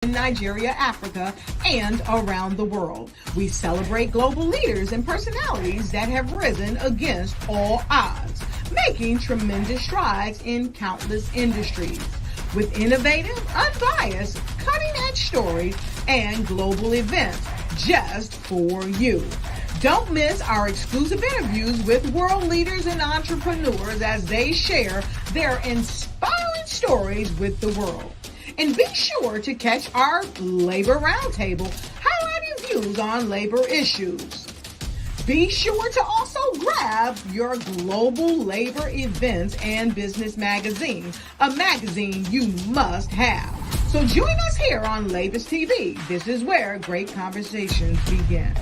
in Nigeria, Africa, and around the world. We celebrate global leaders and personalities that have risen against all odds, making tremendous strides in countless industries. With innovative, unbiased, cutting-edge stories and global events just for you. Don't miss our exclusive interviews with world leaders and entrepreneurs as they share their inspiring stories with the world. And be sure to catch our Labor Roundtable, highlighting views on labor issues. Be sure to also grab your Global Labor Events and Business Magazine, a magazine you must have. So join us here on Labus TV. This is where great conversations begin.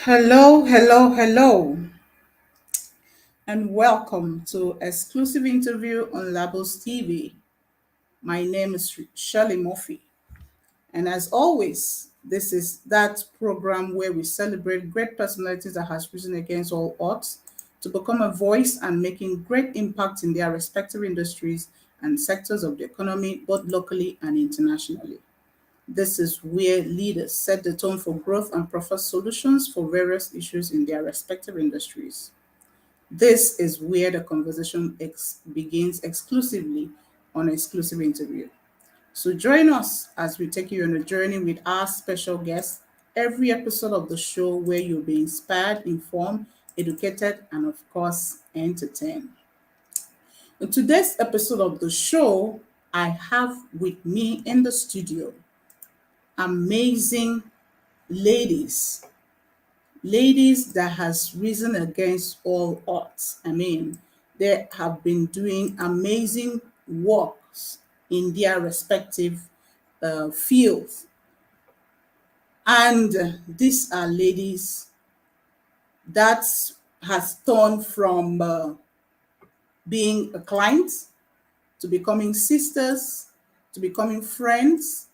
Hello, hello, hello, and welcome to Exclusive Interview on Labels TV. My name is Shirley Murphy, and as always, this is that program where we celebrate great personalities that has risen against all odds to become a voice and making great impact in their respective industries and sectors of the economy, both locally and internationally. This is where leaders set the tone for growth and proffer solutions for various issues in their respective industries. This is where the conversation begins exclusively on Exclusive Interview. So join us as we take you on a journey with our special guests every episode of the show where you'll be inspired, informed, educated, and of course, entertained. In today's episode of the show, I have with me in the studio amazing ladies ladies that has risen against all odds. I mean, they have been doing amazing works in their respective fields. And these are ladies that has turned from being a client to becoming sisters, to becoming friends,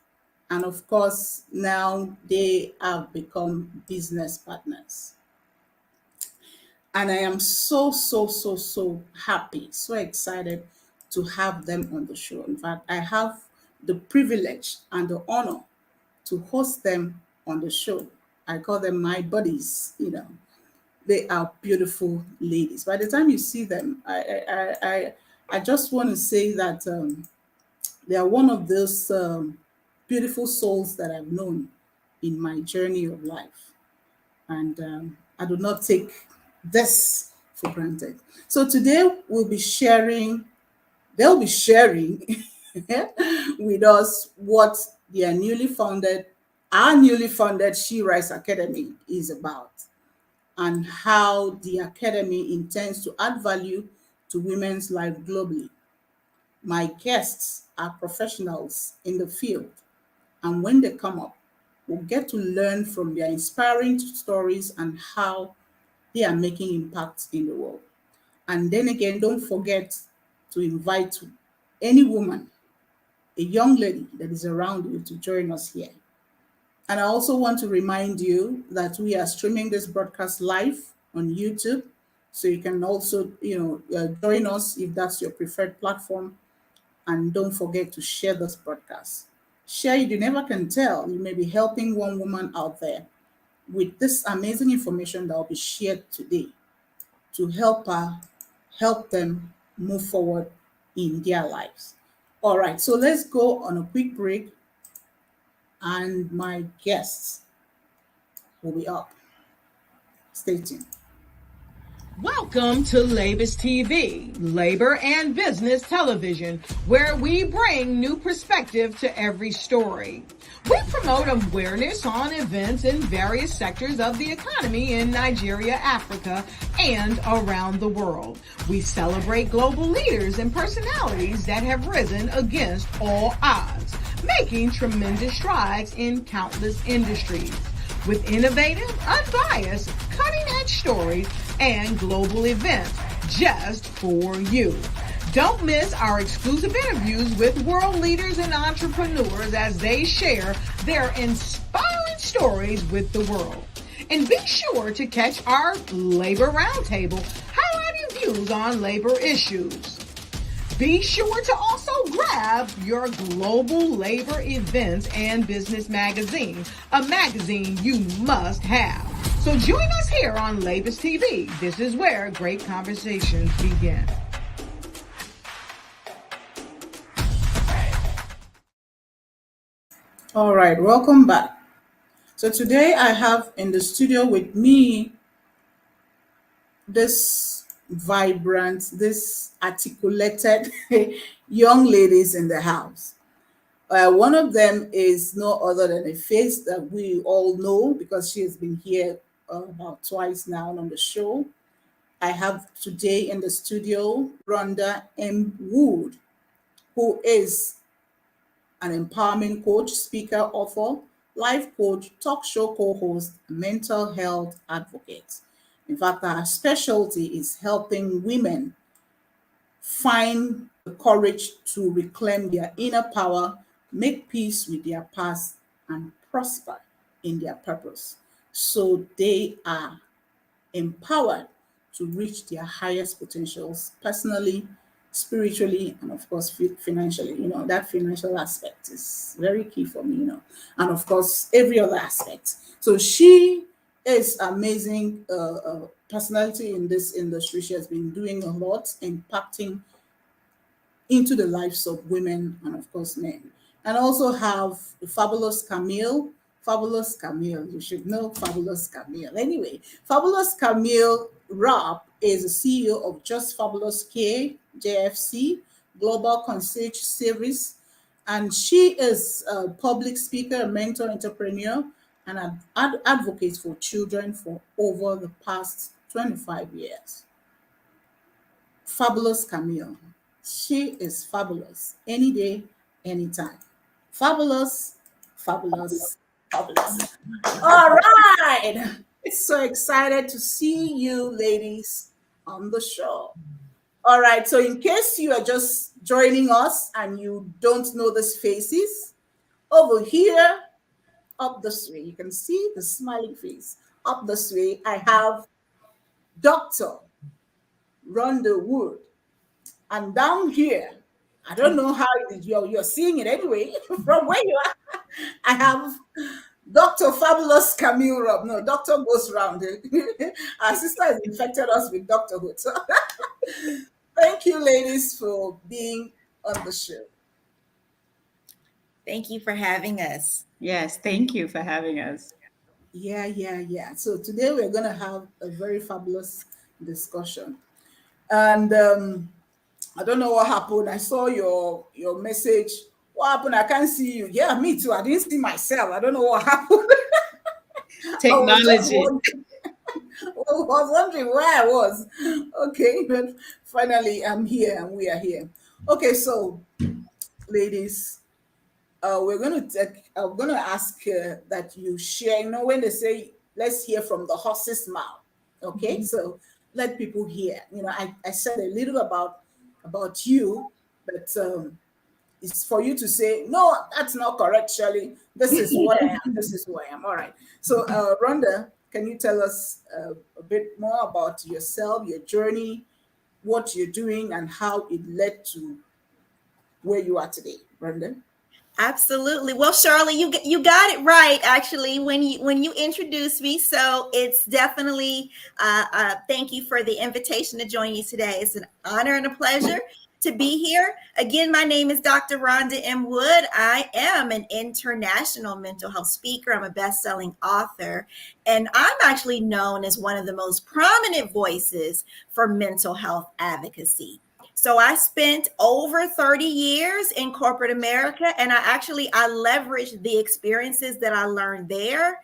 and of course, now they have become business partners. And I am so happy, so excited to have them on the show. In fact, I have the privilege and the honor to host them on the show. I call them my buddies. They are beautiful ladies. By the time you see them, I just want to say that they are one of those beautiful souls that I've known in my journey of life. And I do not take this for granted. So today they'll be sharing with us what our newly founded She Rise Academy is about, and how the academy intends to add value to women's life globally. My guests are professionals in the field, and when they come up, we'll get to learn from their inspiring stories and how they are making impact in the world. And then again, don't forget to invite any woman, a young lady that is around you to join us here. And I also want to remind you that we are streaming this broadcast live on YouTube. So you can also, join us if that's your preferred platform. And don't forget to share this broadcast. Share it, you never can tell. You may be helping one woman out there with this amazing information that will be shared today to help them move forward in their lives. All right, so let's go on a quick break, and my guests will be up. Stay tuned. Welcome to Labus TV, Labor and Business Television, where we bring new perspective to every story. We promote awareness on events in various sectors of the economy in Nigeria, Africa, and around the world. We celebrate global leaders and personalities that have risen against all odds, making tremendous strides in countless industries. With innovative, unbiased, cutting-edge stories and global events just for you. Don't miss our exclusive interviews with world leaders and entrepreneurs as they share their inspiring stories with the world. And be sure to catch our Labor Roundtable, highlighting views on labor issues. Be sure to also grab your Global Labor Events and Business Magazine, a magazine you must have. So join us here on Labus TV. This is where great conversations begin. All right, welcome back. So today I have in the studio with me this vibrant, this articulated young ladies in the house. One of them is no other than a face that we all know because she has been here about twice now on the show. I have today in the studio Rhonda Wood, who is an empowerment coach, speaker, author, life coach, talk show co-host, mental health advocate. In fact, our specialty is helping women find the courage to reclaim their inner power, make peace with their past, and prosper in their purpose. So they are empowered to reach their highest potentials personally, spiritually, and of course, financially. That financial aspect is very key for me, and of course, every other aspect. So she is amazing personality in this industry. She has been doing a lot, impacting into the lives of women and of course men. And also have the fabulous Camille. Fabulous Camille, you should know Fabulous Camille. Anyway, Fabulous Camille Robb is the CEO of Just Fabulous K, JFC, Global Concierge Service. And she is a public speaker, a mentor, entrepreneur, and an advocate for children for over the past 25 years. Fabulous Camille. She is fabulous any day, anytime. Fabulous, fabulous, fabulous. All right. So excited to see you ladies on the show. All right. So, in case you are just joining us and you don't know these faces, over here, up this way, you can see the smiling face. Up this way, I have Dr. Rhonda Wood. And down here, I don't know how you're seeing it anyway, from where you are. I have Dr. Fabulous Camille Robb. No, Doctor goes round. Our sister has infected us with doctorhood. So thank you, ladies, for being on the show. Thank you for having us. Yes, thank you for having us. Yeah. So today we're going to have a very fabulous discussion. And I don't know what happened. I saw your message. What happened? I can't see you. Yeah, me too. I didn't see myself. I don't know what happened. Technology. I was wondering where I was. Okay, but finally I'm here and we are here. Okay, so ladies, we're going to take. I'm going to ask that you share. When they say let's hear from the horse's mouth. Okay, so let people hear. I said a little about you, but it's for you to say, no, that's not correct, Shirley. This is what I am. This is who I am. All right. So, Rhonda, can you tell us a bit more about yourself, your journey, what you're doing, and how it led to where you are today, Rhonda? Absolutely. Well, Shirley, you got it right actually when you introduced me. So it's definitely thank you for the invitation to join you today. It's an honor and a pleasure to be here. Again, my name is Dr. Rhonda M. Wood. I am an international mental health speaker. I'm a best-selling author, and I'm actually known as one of the most prominent voices for mental health advocacy. So I spent over 30 years in corporate America, and I leveraged the experiences that I learned there,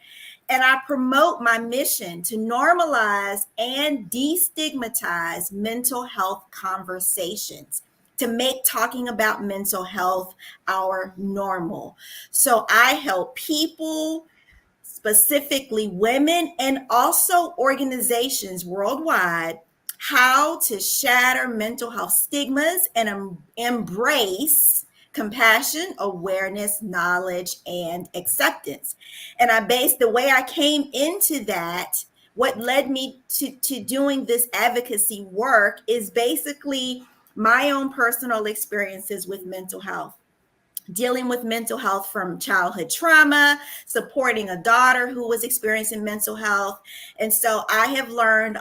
and I promote my mission to normalize and destigmatize mental health conversations, to make talking about mental health our normal. So I help people, specifically women, and also organizations worldwide, how to shatter mental health stigmas and embrace compassion, awareness, knowledge, and acceptance. And I based the way I came into that, what led me to doing this advocacy work is basically my own personal experiences with mental health, dealing with mental health from childhood trauma, supporting a daughter who was experiencing mental health. And so I have learned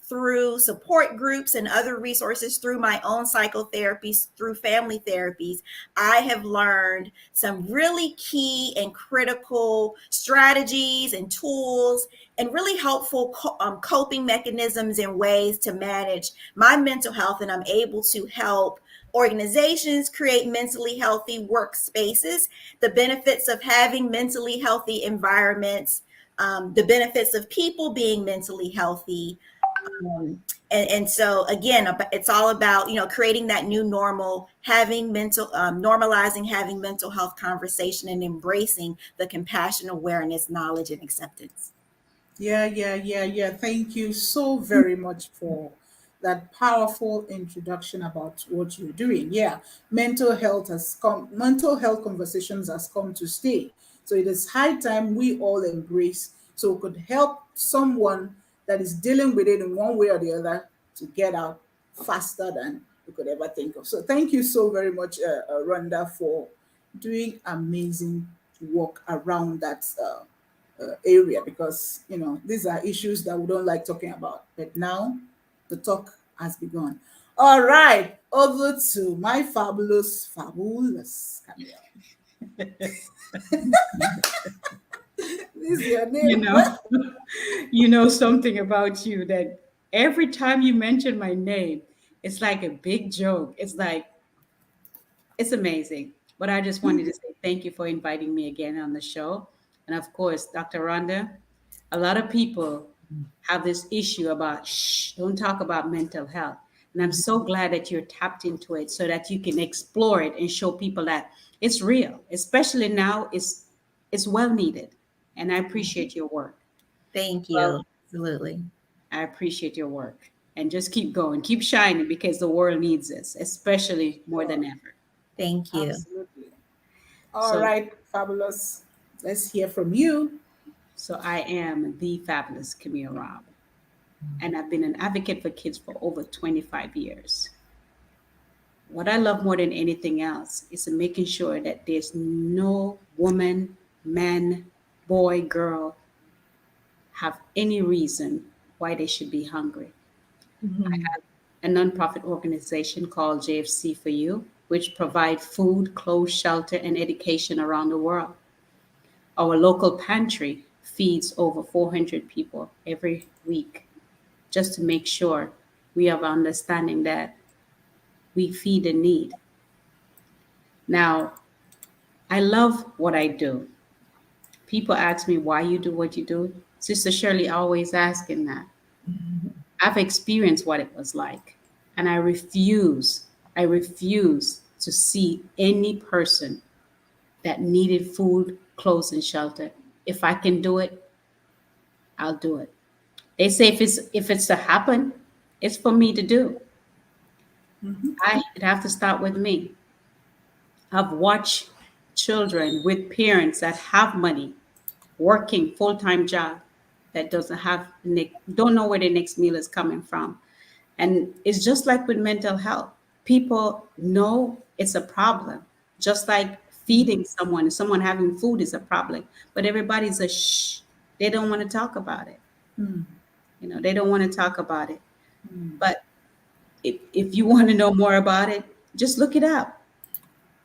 through support groups and other resources, through my own psychotherapies, through family therapies, I have learned some really key and critical strategies and tools and really helpful coping mechanisms and ways to manage my mental health. And I'm able to help organizations create mentally healthy workspaces, the benefits of having mentally healthy environments, the benefits of people being mentally healthy, And so again, it's all about, creating that new normal, having normalizing having mental health conversation and embracing the compassion, awareness, knowledge, and acceptance. Yeah. Thank you so very much for that powerful introduction about what you're doing. Yeah, mental health conversations has come to stay. So it is high time we all embrace so we could help someone that is dealing with it in one way or the other to get out faster than we could ever think of. So thank you so very much, Rhonda, for doing amazing work around that area, because these are issues that we don't like talking about, but now the talk has begun. All right, over to my fabulous Camille. This is your You name. know, you know something about you that every time you mention my name, it's like a big joke. It's like, it's amazing. But I just wanted to say thank you for inviting me again on the show. And of course, Dr. Rhonda, a lot of people have this issue about, shh, don't talk about mental health. And I'm so glad that you're tapped into it so that you can explore it and show people that it's real, especially now, it's well needed. And I appreciate your work. Thank Well, you. Absolutely. I appreciate your work. And just keep going, keep shining because the world needs this, especially more than ever. Thank you. Absolutely. All So right, fabulous. Let's hear from you. So I am the fabulous Camille Robb, and I've been an advocate for kids for over 25 years. What I love more than anything else is making sure that there's no woman, man, boy, girl have any reason why they should be hungry. I Mhm. have a nonprofit organization called JFC for You, which provide food, clothes, shelter, and education around the world. Our local pantry feeds over 400 people every week just to make sure we have understanding that we feed the need. Now, I love what I do. People ask me why you do what you do. Sister Shirley always asking that. I've experienced what it was like, and I refuse to see any person that needed food, clothes, and shelter. If I can do it, I'll do it. They say if it's to happen, it's for me to do. It have to start with me. I've watched children with parents that have money, working full-time job, that doesn't have don't know where the next meal is coming from. And it's just like with mental health. People know it's a problem. Just like feeding someone having food is a problem. But everybody's a shh. They don't want to talk about it. They don't want to talk about it. But if you want to know more about it, just look it up.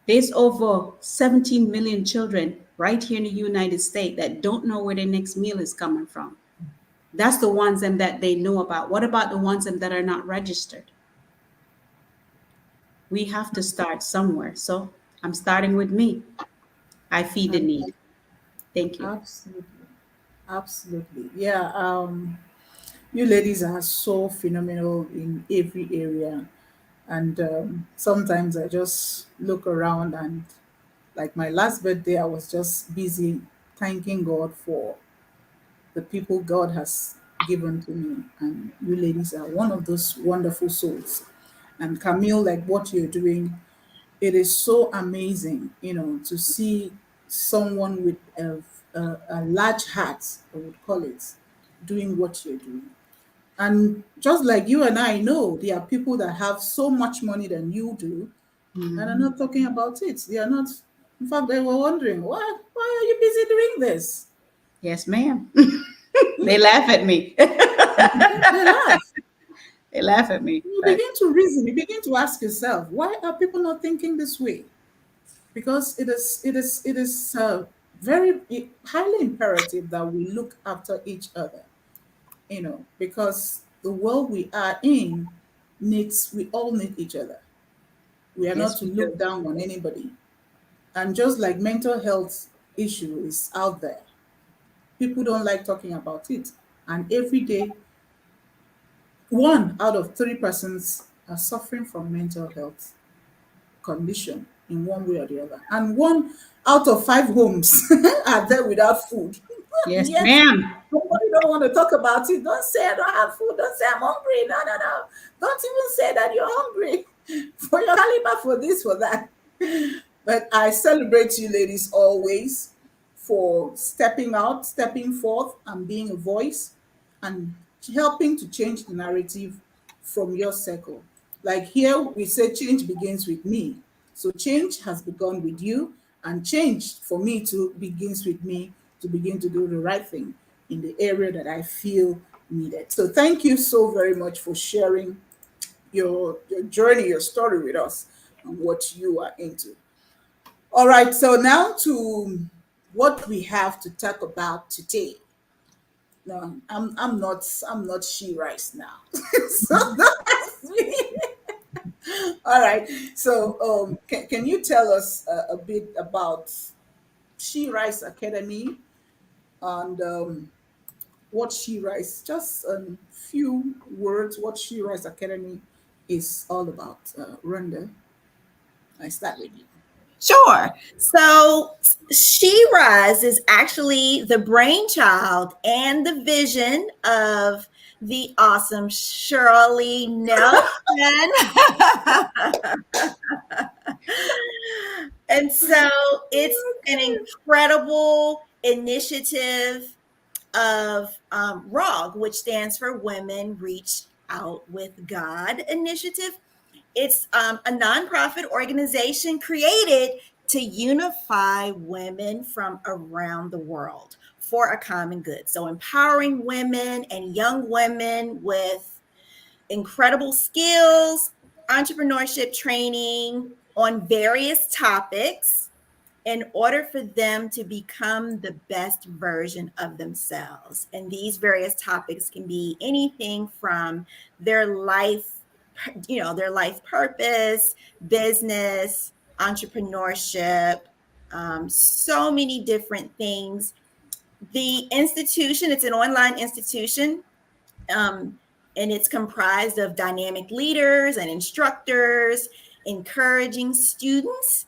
There's over 17 million children right here in the United States that don't know where their next meal is coming from. That's the ones that they know about. What about the ones that are not registered? We have to start somewhere. So I'm starting with me. I feed the need. Thank you. Absolutely. Absolutely. Yeah. You ladies are so phenomenal in every area. And sometimes I just look around and, like my last birthday, I was just busy thanking God for the people God has given to me. And you ladies are one of those wonderful souls. And Camille, like what you're doing, it is so amazing, to see someone with a large heart, I would call it, doing what you're doing. And just like you and I know, there are people that have so much money than you do and are Mhm. not talking about it. They are not, in fact, they were wondering, why are you busy doing this? Yes, ma'am. They laugh at me. They laugh. They laugh at me. You But begin to reason, you begin to ask yourself, why are people not thinking this way? Because it is very highly imperative that we look after each other, because the world we are in we all need each other. We are not yes, to we look do. down on anybody. And just like mental health issue is out there, people don't like talking about it. And every day 1 out of 3 persons are suffering from mental health condition in one way or the other. And 1 out of 5 homes are there without food. Yes, Yet, ma'am. nobody don't want to talk about it. Don't say I don't have food. Don't say I'm hungry. No, no, no. Don't even say that you're hungry for your caliber, for this, for that. But I celebrate you ladies always for stepping out, stepping forth, and being a voice and helping to change the narrative from your circle. Like here, we say change begins with me. So change has begun with you, and change for me to begins with me to begin to do the right thing in the area that I feel needed. So thank you so very much for sharing your journey, your story with us, and what you are into. All right, so now to what we have to talk about today. No, I'm not she rice now. So that's me. All right. So can you tell us a bit about She Rise Academy and what She Rise? Just a few words. What She Rise Academy is all about. Rhonda, I start with you. Sure. So She Rise is actually the brainchild and the vision of the awesome Shirley Nelson. And so it's an incredible initiative of ROG, which stands for Women Reach Out with God Initiative. It's a nonprofit organization created to unify women from around the world for a common good. So empowering women and young women with incredible skills, entrepreneurship training on various topics in order for them to become the best version of themselves. And these various topics can be anything from their life, their life purpose, business, entrepreneurship, so many different things. The institution, it's an online institution, um, and it's comprised of dynamic leaders and instructors, encouraging students,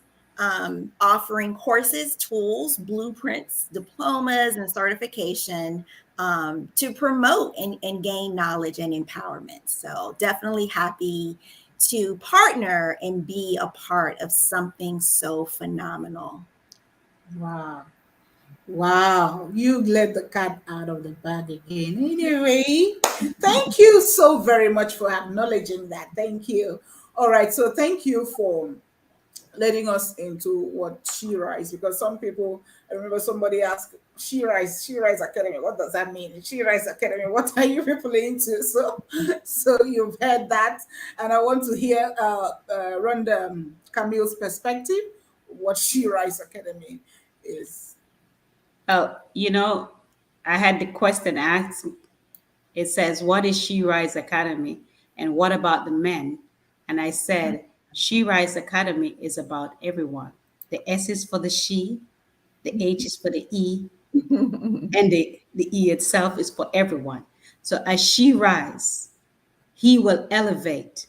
offering courses, tools, blueprints, diplomas, and certification to promote and gain knowledge and empowerment. So definitely happy to partner and be a part of something so phenomenal. Wow. Wow, you let the cat out of the bag again. Anyway, thank you so very much for acknowledging that. Thank you. All right, so thank you for letting us into what She Rise, because some people, I remember somebody asked, She Rise Academy, what does that mean? She Rise Academy, what are you people into? So you've heard that, and I want to hear Rhonda Camille's perspective, what She Rise Academy is. Oh, I had the question asked. It says, "What is She Rise Academy, and what about the men?" And I said, "She Rise Academy is about everyone. The S is for the she, the H is for the E, and the E itself is for everyone. So as she rise, he will elevate,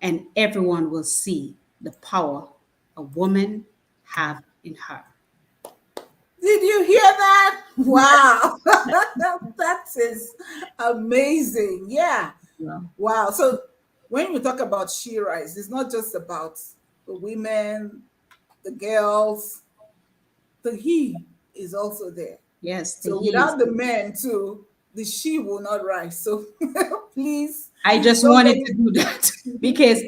and everyone will see the power a woman have in her." Did you hear that? Wow. That is amazing. Yeah. Yeah. Wow. So when we talk about She Rise, it's not just about the women, the girls, the he is also there. Yes, the So he is. without the men too, the she will not rise. So please I just don't wanted let to do that because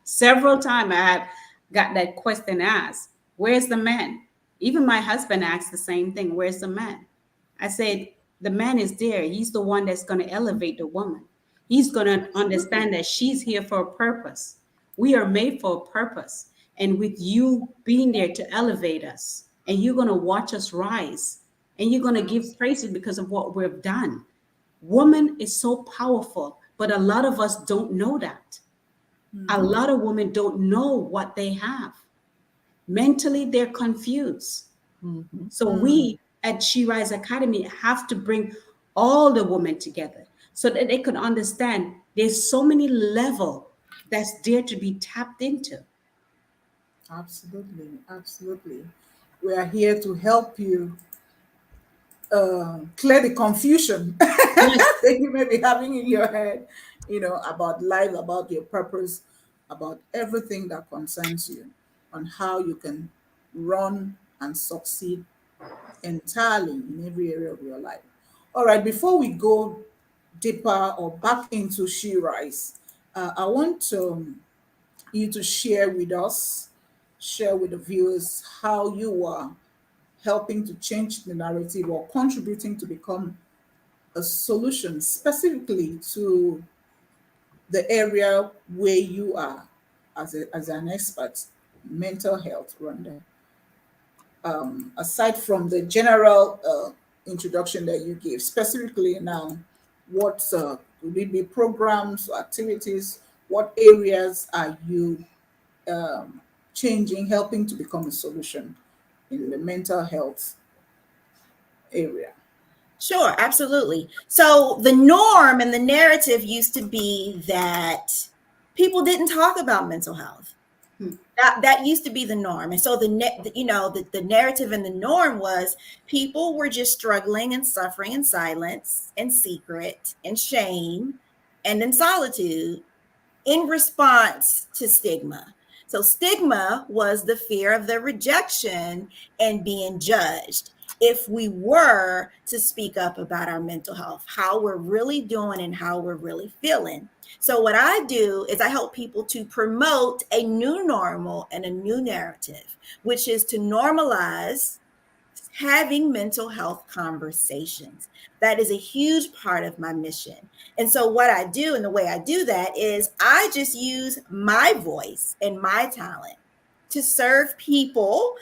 several times I have got that question asked, "Where's the man?" Even my husband asked the same thing, "Where's the man?" I said, "The man is there. He's the one that's going to elevate the woman. He's going to understand that she's here for a purpose. We are made for a purpose. And with you being there to elevate us, and you're going to watch us rise, and you're going to give praises because of what we've done. Woman is so powerful, but a lot of us don't know that. A lot of women don't know what they have. Mentally, they're confused. So we at She Rise Academy have to bring all the women together so that they could understand there's so many level that's there to be tapped into. Absolutely, absolutely. We are here to help you clear the confusion Yes. that you may be having in your head, about life, about your purpose, about everything that concerns you, on how you can run and succeed entirely in every area of your life. All right, before we go deeper or back into She Rise, I want you to share with us, share with the viewers how you are helping to change the narrative or contributing to become a solution specifically to the area where you are as an expert, mental health, Rhonda. Aside from the general introduction that you gave, specifically now, what could it be programs or activities? What areas are you changing, helping to become a solution in the mental health area? Sure, absolutely. So the norm and the narrative used to be that people didn't talk about mental health. Hmm. That used to be the norm. And so the narrative and the norm was people were just struggling and suffering in silence and secret and shame and in solitude in response to stigma. So, stigma was the fear of the rejection and being judged. If we were to speak up about our mental health, how we're really doing and how we're really feeling. So, what I do is I help people to promote a new normal and a new narrative, which is to normalize having mental health conversations. That is a huge part of my mission. And so, what I do and the way I do that is I just use my voice and my talent to serve people,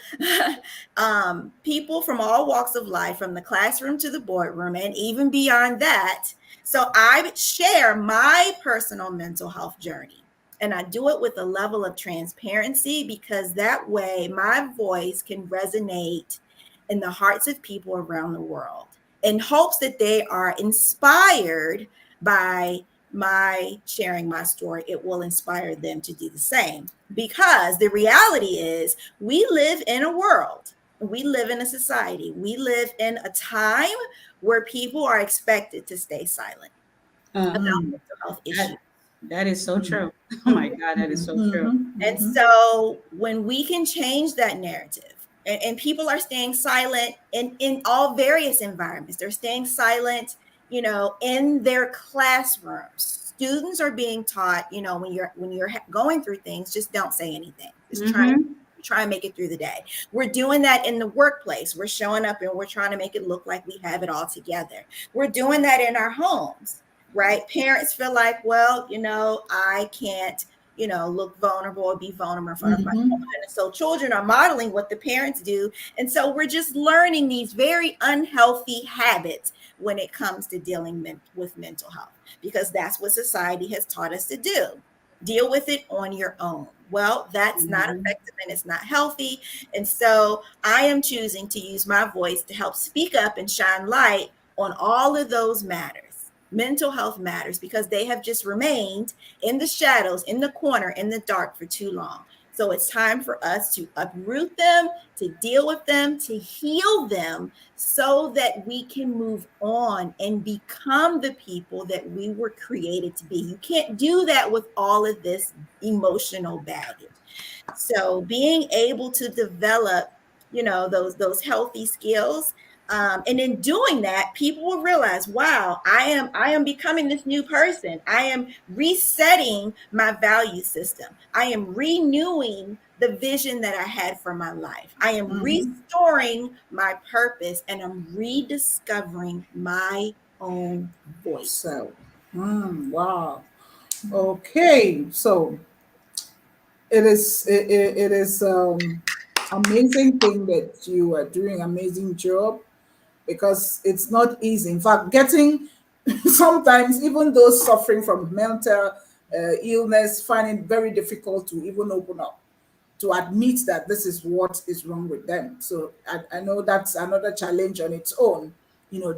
people from all walks of life, from the classroom to the boardroom, and even beyond that. So, I share my personal mental health journey. And I do it with a level of transparency because that way my voice can resonate in the hearts of people around the world in hopes that they are inspired by my sharing my story. It will inspire them to do the same, because the reality is we live in a world, we live in a society, we live in a time where people are expected to stay silent about Uh, mental health issues. that, that is so true. Oh my God, that is so true. And so when we can change that narrative, and people are staying silent in all various environments, they're staying silent, in their classrooms. Students are being taught, when you're going through things, just don't say anything. Just try and make it through the day. We're doing that in the workplace. We're showing up and we're trying to make it look like we have it all together. We're doing that in our homes, right? Parents feel like, well, I can't, look vulnerable or be vulnerable in front of my children. And so children are modeling what the parents do. And so we're just learning these very unhealthy habits when it comes to dealing with mental health, because that's what society has taught us to do. Deal with it on your own. Well, that's not effective and it's not healthy. And so I am choosing to use my voice to help speak up and shine light on all of those matters. Mental health matters because they have just remained in the shadows, in the corner, in the dark for too long. So it's time for us to uproot them, to deal with them, to heal them so that we can move on and become the people that we were created to be. You can't do that with all of this emotional baggage. So being able to develop, those healthy skills, and in doing that, people will realize, wow, I am becoming this new person. I am resetting my value system. I am renewing the vision that I had for my life. I am restoring my purpose, and I'm rediscovering my own voice. So, wow. Okay, so it is amazing thing that you are doing, amazing job, because it's not easy. In fact, getting sometimes even those suffering from mental illness find it very difficult to even open up, to admit that this is what is wrong with them. So I know that's another challenge on its own.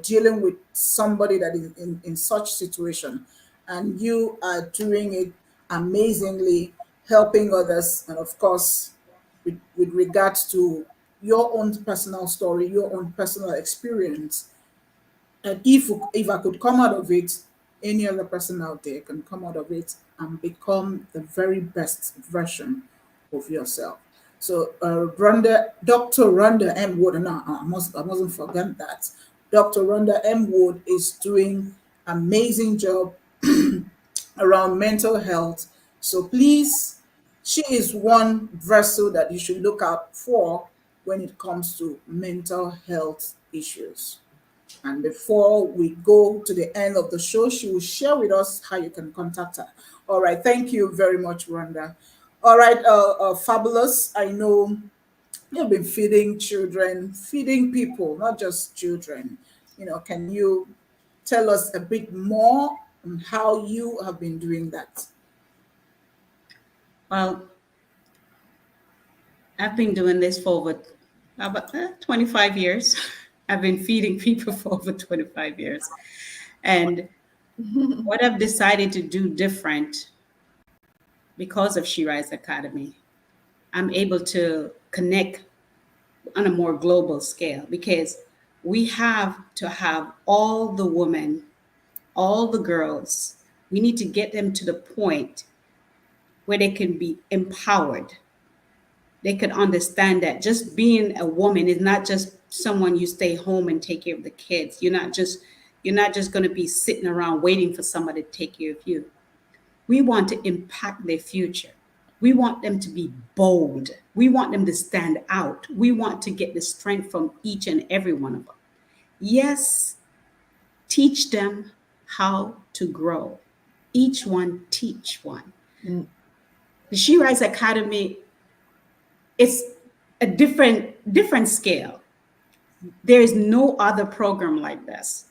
dealing with somebody that is in such situation, and you are doing it amazingly, helping others, and of course, with regards to your own personal story, your own personal experience. And if I could come out of it, any other person out there can come out of it and become the very best version of yourself. So, Dr. Rhonda M. Wood, and I mustn't forget that. Dr. Rhonda M. Wood is doing amazing job around mental health. So please, she is one vessel that you should look out for when it comes to mental health issues. And before we go to the end of the show, she will share with us how you can contact her. All right. Thank you very much, Rhonda. All right. Fabulous. I know you've been feeding children, feeding people, not just children. Can you tell us a bit more on how you have been doing that? Well, I've been doing this for over about 25 years. I've been feeding people for over 25 years. And what I've decided to do different because of She Rise Academy, I'm able to connect on a more global scale, because we have to have all the women, all the girls, we need to get them to the point where they can be empowered. They could understand that just being a woman is not just someone you stay home and take care of the kids. You're not just going to be sitting around waiting for somebody to take care of you. We want to impact their future. We want them to be bold. We want them to stand out. We want to get the strength from each and every one of them. Yes, teach them how to grow. Each one teach one. The She Rise Academy, it's a different scale. There is no other program like this.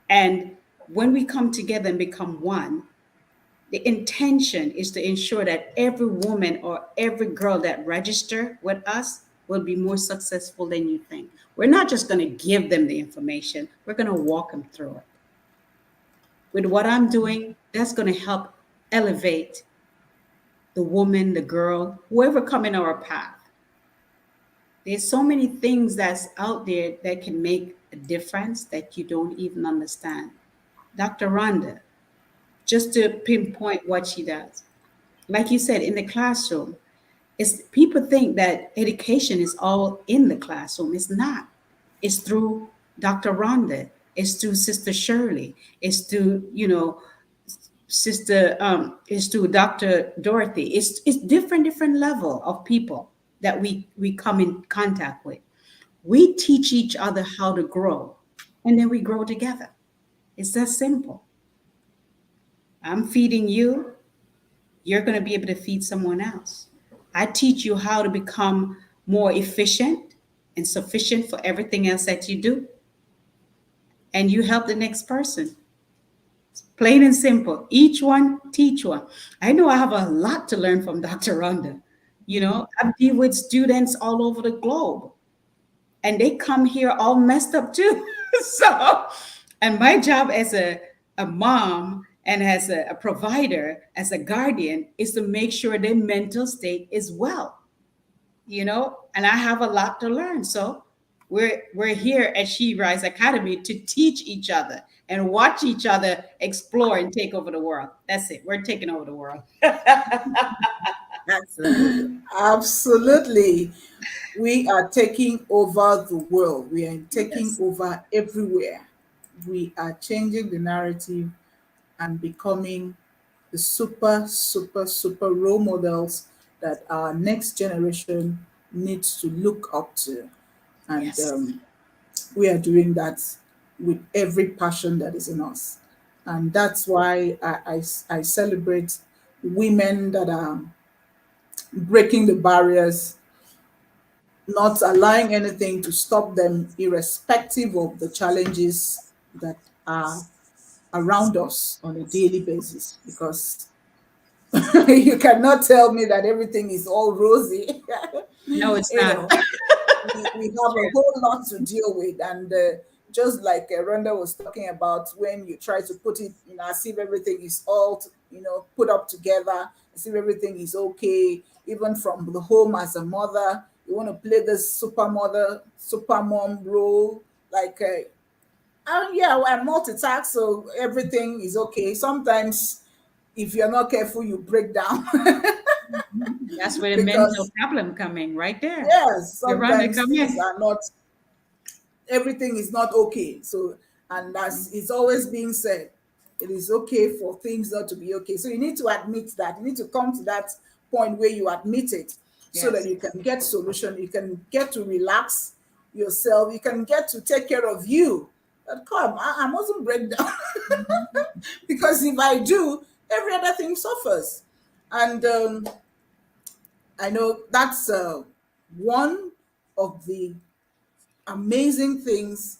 And when we come together and become one, the intention is to ensure that every woman or every girl that register with us will be more successful than you think. We're not just going to give them the information. We're going to walk them through it. With what I'm doing, that's going to help elevate the woman, the girl, whoever come in our path. There's so many things that's out there that can make a difference that you don't even understand. Dr. Rhonda, just to pinpoint what she does, like you said, in the classroom, people think that education is all in the classroom. It's not. It's through Dr. Rhonda. It's through Sister Shirley. It's through, it's through Dr. Dorothy. It's different level of people that we come in contact with. We teach each other how to grow, and then we grow together. It's that simple. I'm feeding you, you're going to be able to feed someone else. I teach you how to become more efficient and sufficient for everything else that you do. And you help the next person. It's plain and simple. Each one, teach one. I know I have a lot to learn from Dr. Rhonda. I deal with students all over the globe, and they come here all messed up too. And my job as a mom and as a provider, as a guardian, is to make sure their mental state is well, and I have a lot to learn. So we're here at She Rise Academy to teach each other and watch each other explore and take over the world. That's it. We're taking over the world. Absolutely. We are taking over the world. We are taking over everywhere. We are changing the narrative and becoming the super, super, super role models that our next generation needs to look up to. And Yes. We are doing that with every passion that is in us. And that's why I celebrate women that are breaking the barriers, not allowing anything to stop them, irrespective of the challenges that are around us on a daily basis. Because you cannot tell me that everything is all rosy. No, it's You not. know, we have a whole lot to deal with, and just like Rhonda was talking about, when you try to put it, as if everything is all, put up together, as if everything is okay, even from the home as a mother, you want to play this super mother, super mom role, like, oh yeah, well, I multitask, so everything is okay. Sometimes, if you're not careful, you break down. That's where the mental Because problem coming right there. yes, You're running, sometimes come things in. are not, everything is not okay. So, and as it's always being said, it is okay for things not to be okay. So you need to admit that. You need to come to that point where you admit it, so that Yes. you can get solution. You can get to relax yourself. You can get to take care of you. But come, I mustn't break down. Because if I do, every other thing suffers. And I know that's one of the amazing things,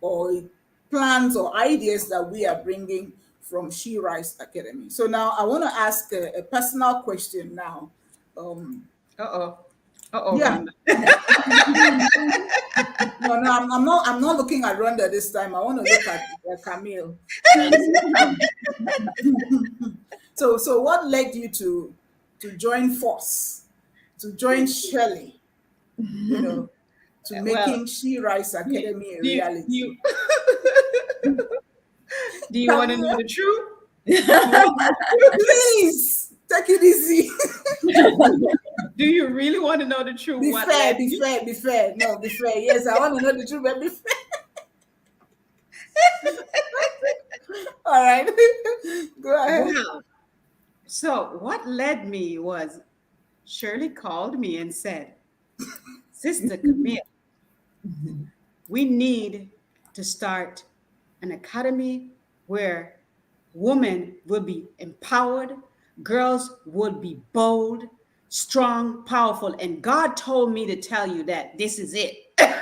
or plans or ideas, that we are bringing from She Rise Academy. So now I want to ask a personal question now. Um, Uh-oh. Uh-oh, yeah, Rhonda. no, I'm not looking at Rhonda this time. I want to look at Camille. And so what led you to join force, to join Shirley, to Well, making She Rise do you, Academy a do you, do reality? you, do you want to know Camille, the truth? Do you want to know the truth? please take it easy. Do you really want to know the truth? Be What fair, led be me? fair, be fair. No, be fair. Yes, I want to know the truth, but be fair. All right. Go ahead. Wow. So what led me was Shirley called me and said, Sister Camille, we need to start an academy where women will be empowered, girls would be bold, strong, powerful. And God told me to tell you that this is it. I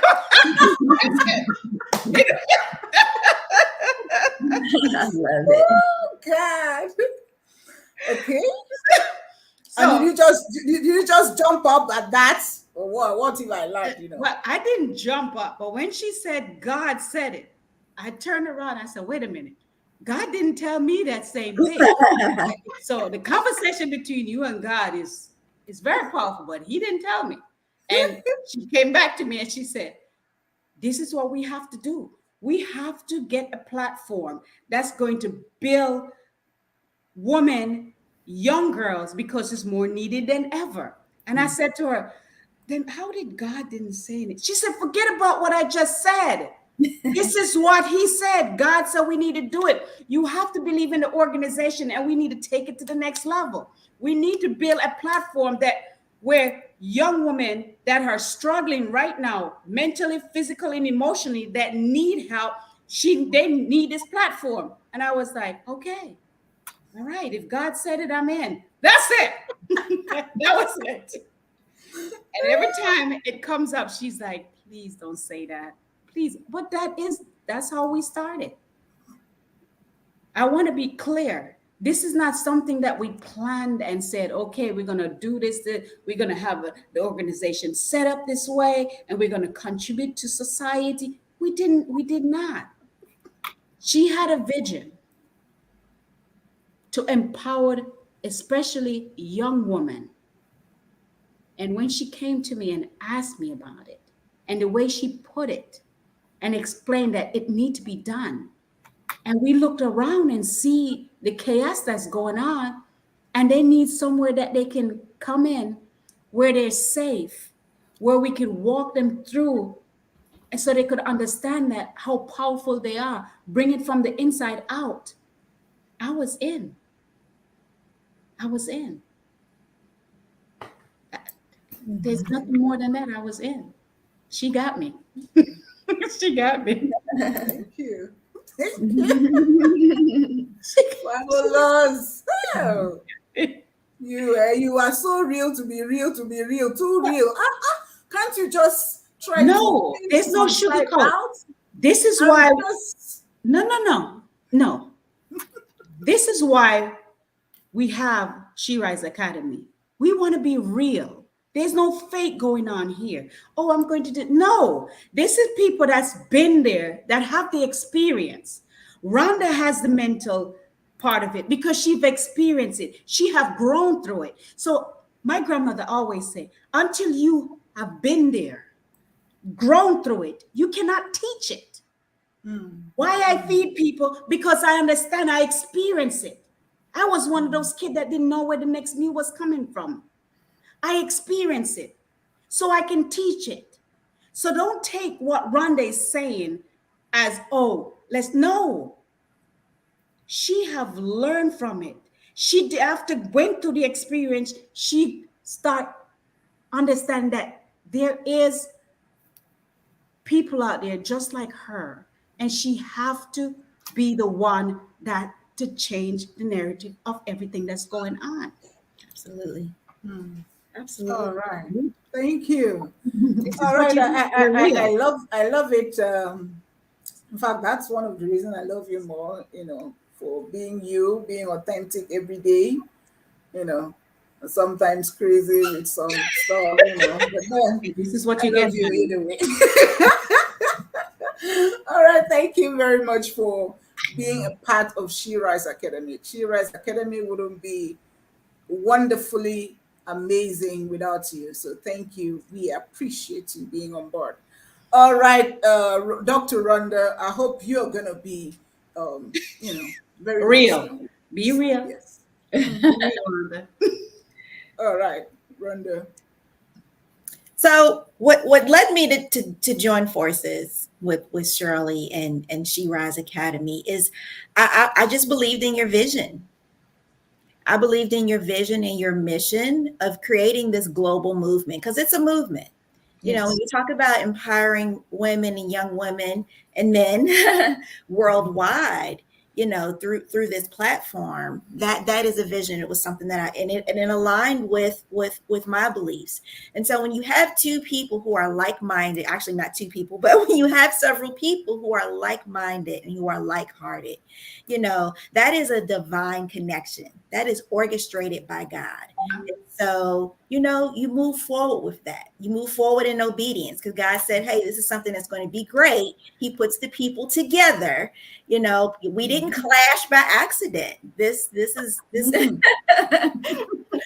love it. Oh God. Okay. And So, did you just jump up at that? Or what? What if I lied? well, I didn't jump up, but when she said God said it, I turned around. I said, wait a minute. God didn't tell me that same thing. So the conversation between you and God is very powerful, but he didn't tell me. And she came back to me and she said, this is what we have to do. We have to get a platform that's going to build women, young girls, because it's more needed than ever. And I said to her, then how did God didn't say it? She said, forget about what I just said. This is what he said. God said we need to do it. You have to believe in the organization, and we need to take it to the next level. We need to build a platform that where young women that are struggling right now, mentally, physically, and emotionally, that need help, they need this platform. And I was like, okay, all right, if God said it, I'm in. That's it. That was it. And every time it comes up, she's like, please don't say that. Please. But that's how we started. I want to be clear. This is not something that we planned and said, okay, we're going to do this. We're going to have the organization set up this way, and we're going to contribute to society. We did not. She had a vision to empower, especially young women. And when she came to me and asked me about it, and the way she put it and explained that it need to be done, and we looked around and see the chaos that's going on, and they need somewhere that they can come in where they're safe, where we can walk them through, and so they could understand that how powerful they are, bring it from the inside out. I was in. There's nothing more than that. I was in. She got me. She got me. Thank you. Thank you. Marvelous. Oh, you are so real to be real, too real. Can't you just try No, to there's no inside sugarcoat. out? This is And why. just, No. This is why we have She Rise Academy. We want to be real. There's no fake going on here. Oh, I'm going to do. No, this is people that's been there, that have the experience. Rhonda has the mental part of it because she's experienced it. She have grown through it. So my grandmother always said, until you have been there, grown through it, you cannot teach it. Why I feed people? Because I understand, I experience it. I was one of those kids that didn't know where the next meal was coming from. I experience it, so I can teach it. So don't take what Rhonda is saying as, oh, let's know. She have learned from it. She, after went through the experience, she start understand that there is people out there just like her, and she have to be the one that to change the narrative of everything that's going on. Absolutely. Absolutely. All right. Thank you. This is All what right. you do. I love it. In fact, that's one of the reasons I love you more, for being you, being authentic every day, sometimes crazy with some stuff, but then This is what I you love get. you either way. All right. Thank you very much for being a part of She Rise Academy. She Rise Academy wouldn't be wonderfully amazing without you. So thank you. We appreciate you being on board. All right, Dr. Rhonda, I hope you're gonna be, very Real. much- Be real. Yes. Be real, Rhonda. All right, Rhonda. So what led me to join forces with Shirley and She Rise Academy is I just believed in your vision. I believed in your vision and your mission of creating this global movement, because it's a movement. You know, when you talk about empowering women and young women and men worldwide, through this platform, that is a vision. It was something that it aligned with my beliefs. And so when you have two people who are like-minded, actually not two people, but when you have several people who are like-minded and who are like-hearted, that is a divine connection that is orchestrated by God. And so, you move forward with that. You move forward in obedience because God said, hey, this is something that's going to be great. He puts the people together. We didn't clash by accident. This is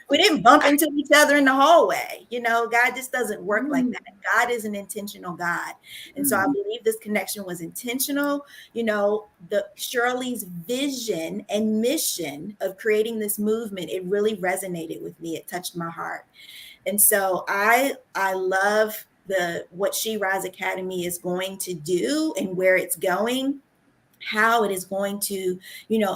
we didn't bump into each other in the hallway. God just doesn't work like that. God is an intentional God. And so I believe this connection was intentional. The Shirley's vision and mission of creating this movement, it really resonated with me. It touched my heart. And so I love what She Rise Academy is going to do and where it's going, how it is going to,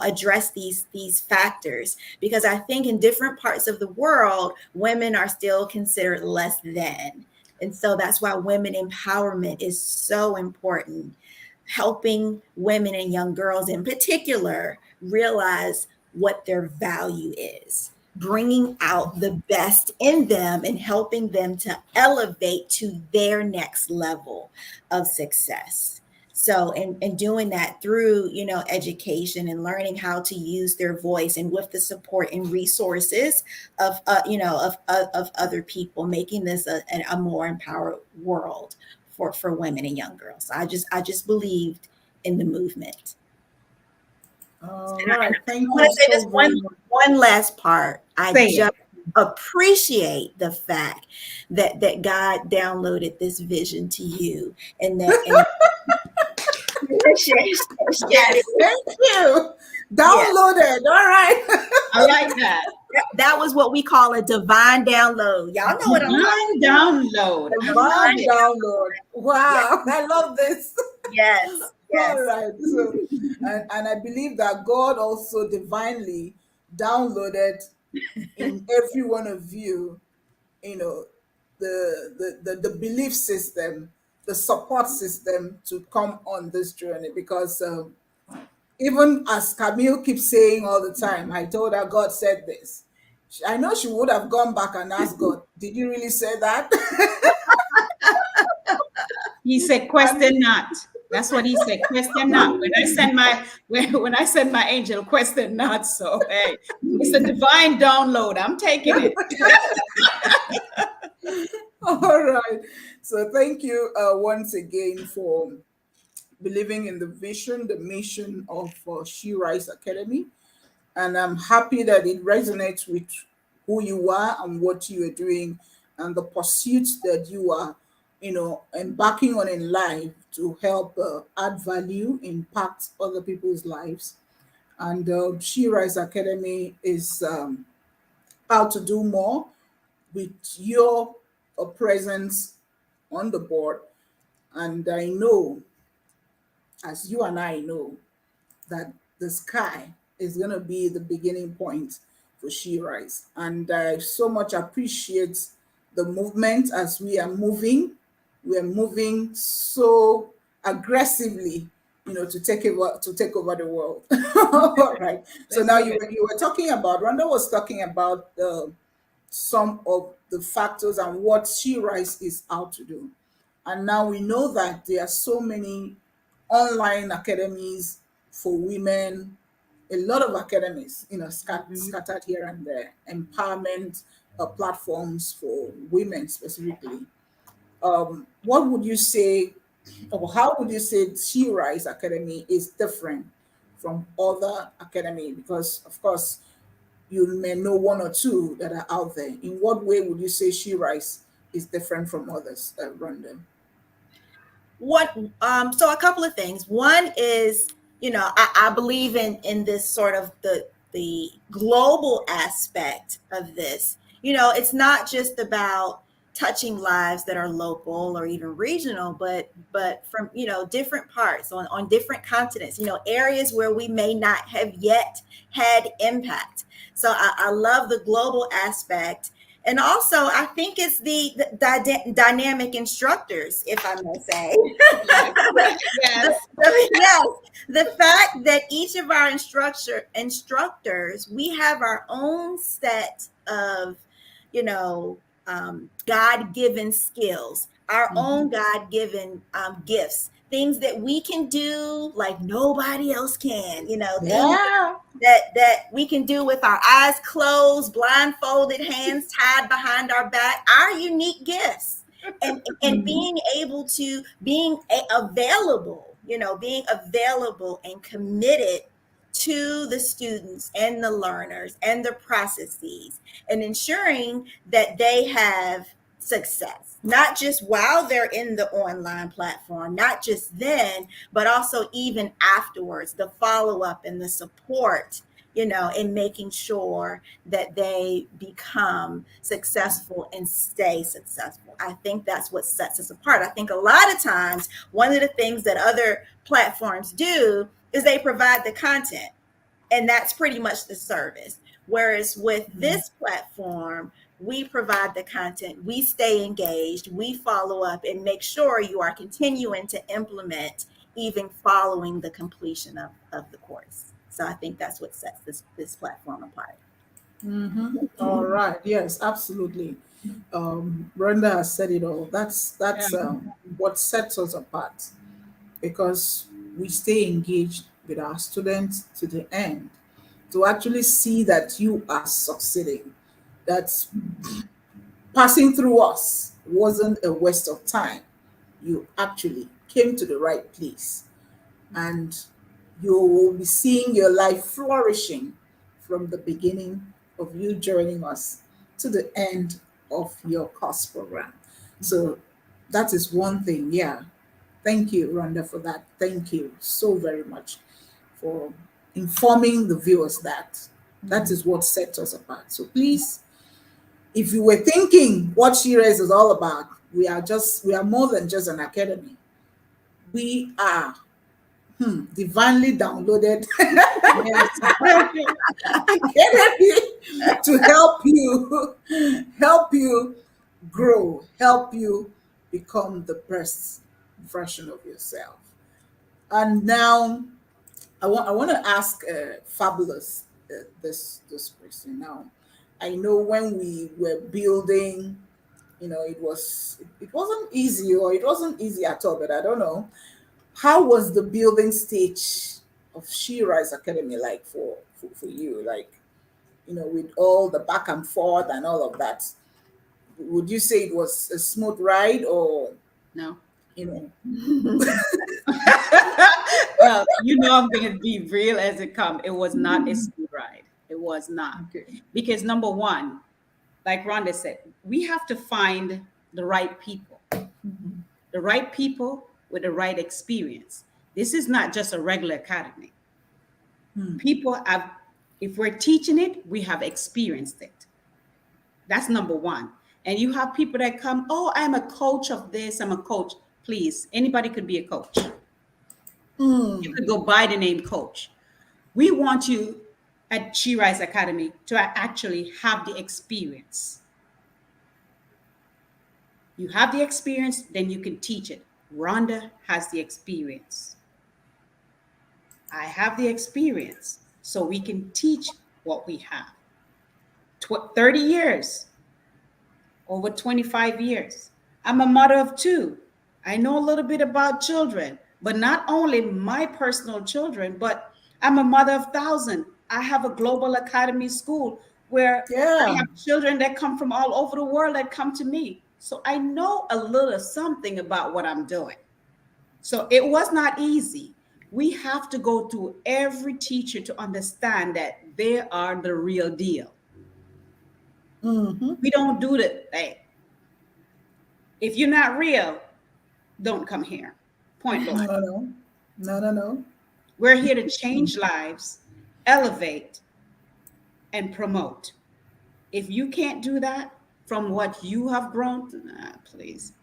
address these factors, because I think in different parts of the world, women are still considered less than. And so that's why women empowerment is so important, helping women and young girls in particular realize what their value is, bringing out the best in them and helping them to elevate to their next level of success. So, and doing that through, education and learning how to use their voice, and with the support and resources of other people, making this a more empowered world for women and young girls. I just believed in the movement. All right. Thank you. I want to say this one last part. I appreciate the fact that God downloaded this vision to you, and that. Yes, thank you. Downloaded. All right. I like that. That was what we call a divine download. Y'all know what I'm talking about. Download. Divine download. Wow. Yes. I love this. Yes. All right. So, and I believe that God also divinely downloaded in every one of you, the belief system, the support system to come on this journey, because even as Camille keeps saying all the time, I told her God said this. I know she would have gone back and asked God, did you really say that? He said, question not. That's what he said, question not. When I send my angel, question not. So hey, it's a divine download. I'm taking it. All right. So thank you once again for believing in the vision, the mission of She Rise Academy. And I'm happy that it resonates with who you are and what you are doing and the pursuits that you are, embarking on in life to help add value, impact other people's lives. And She Rise Academy is how to do more with your presence on the board. And I know, as you and I know, that the sky is going to be the beginning point for She Rise. And I so much appreciate the movement as we are moving. We are moving so aggressively, to take over the world. All right. So Let's now do you were talking about, Rhonda was talking about some of the factors and what She Rise is out to do. And now we know that there are so many online academies for women, a lot of academies, scattered here and there, empowerment platforms for women specifically. What would you say, or how would you say She Rise Academy is different from other academy? Because of course you may know one or two that are out there. In what way would you say She Rise is different from others, Rhonda? What so a couple of things. One is, I believe in this sort of the global aspect of this. It's not just about touching lives that are local or even regional, but from different parts on different continents, areas where we may not have yet had impact. So I love the global aspect. And also, I think it's the dynamic instructors, if I may say. Yes. Yes, the fact that each of our instructors, we have our own set of, God-given skills, our own God-given gifts, things that we can do like nobody else can. Things Yeah. that we can do with our eyes closed, blindfolded, hands tied behind our back, our unique gifts. And being available and committed to the students and the learners and the processes, and ensuring that they have success, not just while they're in the online platform, not just then, but also even afterwards, the follow-up and the support, in making sure that they become successful and stay successful. I think that's what sets us apart. I think a lot of times one of the things that other platforms do is they provide the content, and that's pretty much the service. Whereas with this platform, we provide the content, we stay engaged, we follow up and make sure you are continuing to implement even following the completion of the course. So I think that's what sets this platform apart. All right. Yes, absolutely. Brenda has said it all. That's what sets us apart because we stay engaged with our students to the end to actually see that you are succeeding. That passing through us wasn't a waste of time. You actually came to the right place and you will be seeing your life flourishing from the beginning of you joining us to the end of your course program. So that is one thing. Yeah. Thank you, Rhonda, for that. Thank you so very much for informing the viewers that that is what sets us apart. So please, if you were thinking what Shires is all about, we are more than just an academy. We are divinely downloaded Yes. academy to help you grow, help you become the best version of yourself. And now I want to ask Fabulous this question. Now, I know when we were building, it wasn't easy, or it wasn't easy at all. But I don't know, how was the building stage of She Rise Academy like for you? Like, with all the back and forth and all of that. would you say it was a smooth ride, or No. you know? Well, I'm going to be real as it comes. It was not a smooth ride. It was not. Okay. Because number one, like Rhonda said, we have to find the right people, the right people with the right experience. This is not just a regular academy. People have, if we're teaching it, we have experienced it. That's number one. And you have people that come, oh, I'm a coach of this, I'm a coach. Please, anybody could be a coach. You could go by the name coach. We want you at She Rise Academy to actually have the experience. You have the experience, then you can teach it. Rhonda has the experience. I have the experience, so we can teach what we have. 30 years, over 25 years. I'm a mother of two. I know a little bit about children, but not only my personal children, but I'm a mother of thousands. I have a global academy school where I have children that come from all over the world that come to me. So I know a little something about what I'm doing. So it was not easy. We have to go through every teacher to understand that they are the real deal. We don't do that. Hey, if you're not real, don't come here. Point blank. No. We're here to change lives, elevate, and promote. If you can't do that from what you have grown, please,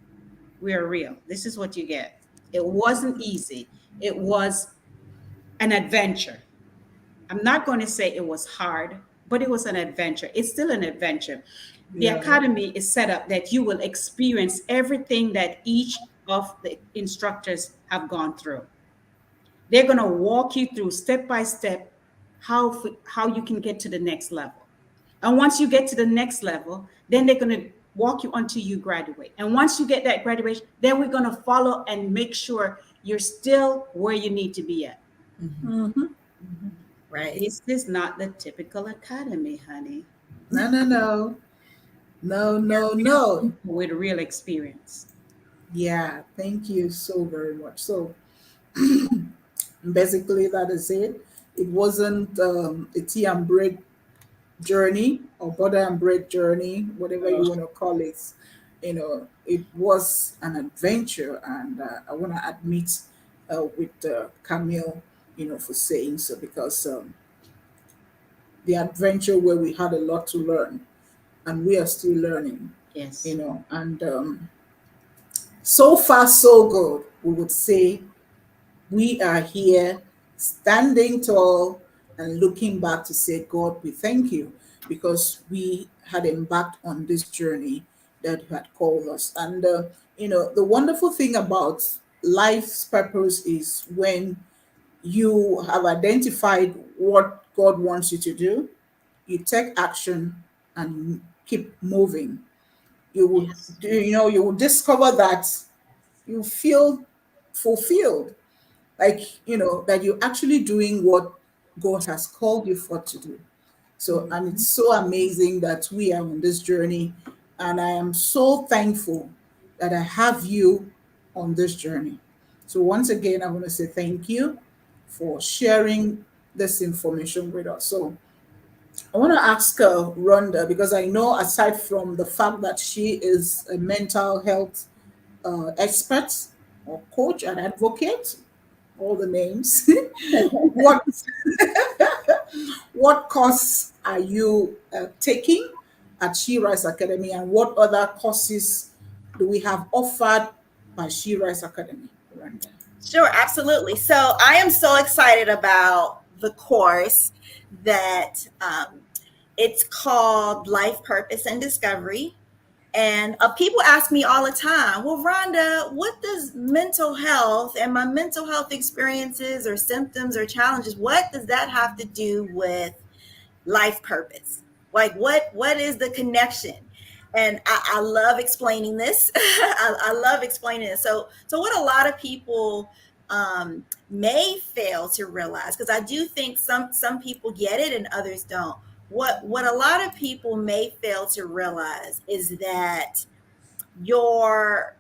we are real. This is what you get. It wasn't easy. It was an adventure. I'm not going to say it was hard, but it was an adventure. It's still an adventure. The academy is set up that you will experience everything that each of the instructors have gone through. They're going to walk you through step by step how you can get to the next level. And once you get to the next level, then they're going to walk you until you graduate. And once you get that graduation, then we're going to follow and make sure you're still where you need to be at. Right. This is not the typical academy, honey. No. With real experience. Yeah, thank you so very much. So basically, that is it. It wasn't a tea and bread journey or butter and bread journey, whatever you want to call it. It was an adventure, and I want to admit with Camille, for saying so, because the adventure where we had a lot to learn, and we are still learning. Yes. And so far so good. We would say we are here standing tall and looking back to say, God, we thank you, because we had embarked on this journey that you had called us. And the wonderful thing about life's purpose is when you have identified what God wants you to do, you take action and keep moving. You will, you will discover that you feel fulfilled, like, that you're actually doing what God has called you for to do. So, and it's so amazing that we are on this journey. And I am so thankful that I have you on this journey. So once again, I want to say thank you for sharing this information with us. So I want to ask Rhonda, because I know aside from the fact that she is a mental health expert or coach and advocate, all the names, what course are you taking at She Rise Academy, and what other courses do we have offered by She Rise Academy, Rhonda? Sure, absolutely. So I am so excited about the course that it's called Life Purpose and Discovery. And people ask me all the time, well, Rhonda, what does mental health and my mental health experiences or symptoms or challenges, what does that have to do with life purpose? Like, what is the connection? And I love explaining this. I love explaining it. So what a lot of people may fail to realize, because I do think some people get it and others don't. what a lot of people may fail to realize is that your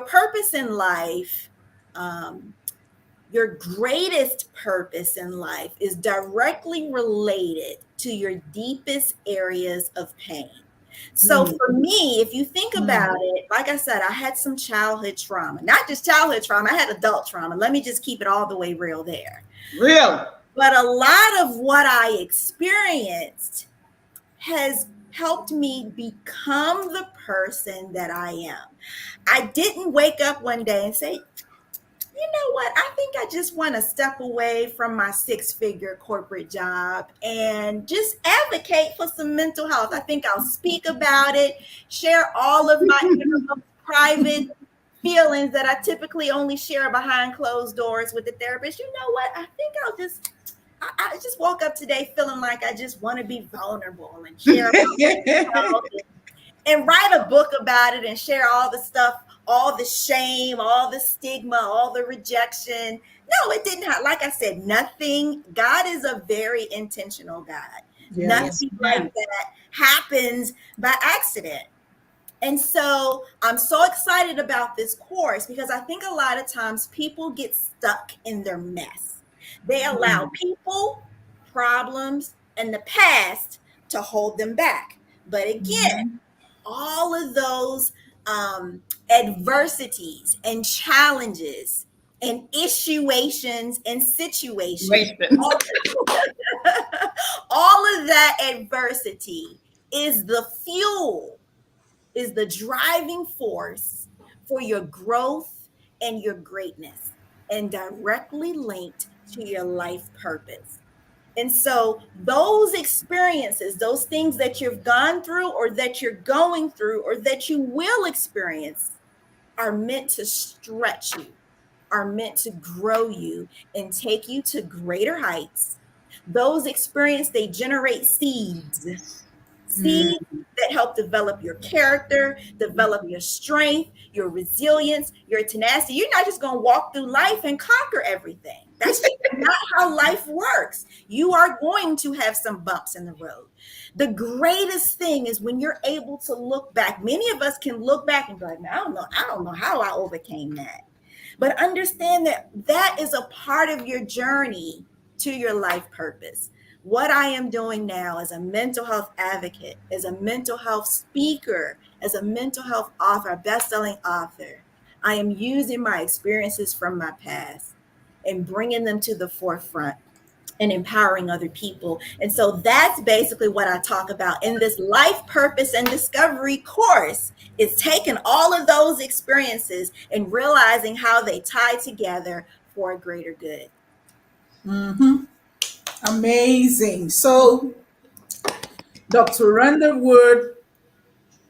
purpose in life, um, your greatest purpose in life is directly related to your deepest areas of pain. So Mm, for me, if you think mm. about it, like I said, I had some childhood trauma, not just childhood trauma, I had adult trauma. Let me just keep it all the way real there. Real. But a lot of what I experienced has helped me become the person that I am. I didn't wake up one day and say, you know what? I think I just want to step away from my six-figure corporate job and just advocate for some mental health. I think I'll speak about it, share all of my private feelings that I typically only share behind closed doors with the therapist. You know what? I think I just woke up today feeling like I just want to be vulnerable and share about and write a book about it and share all the stuff, all the shame, all the stigma, all the rejection. No, it didn't have, like I said, nothing. God is a very intentional God. Yes. Yes, Nothing ma'am. like that happens by accident. And so I'm so excited about this course because I think a lot of times people get stuck in their mess. They allow people, problems, and the past to hold them back. But again, Mhm. all of those adversities and challenges and issuations and situations, Situations. all, all of that adversity is the fuel, is the driving force for your growth and your greatness, and directly linked to your life purpose. And so, those experiences, those things that you've gone through, or that you're going through, or that you will experience, are meant to stretch you, are meant to grow you and take you to greater heights. Those experiences, they generate seeds Mm. that help develop your character, develop your strength, your resilience, your tenacity. You're not just going to walk through life and conquer everything. That's just not how life works. You are going to have some bumps in the road. The greatest thing is when you're able to look back. Many of us can look back and be like, "Man, I don't know how I overcame that." But understand that that is a part of your journey to your life purpose. What I am doing now as a mental health advocate, as a mental health speaker, as a mental health author, a best-selling author, I am using my experiences from my past and bringing them to the forefront and empowering other people. And so that's basically what I talk about in this life purpose and discovery course, is taking all of those experiences and realizing how they tie together for a greater good. Mhm. Amazing. So, Dr. Rhonda Wood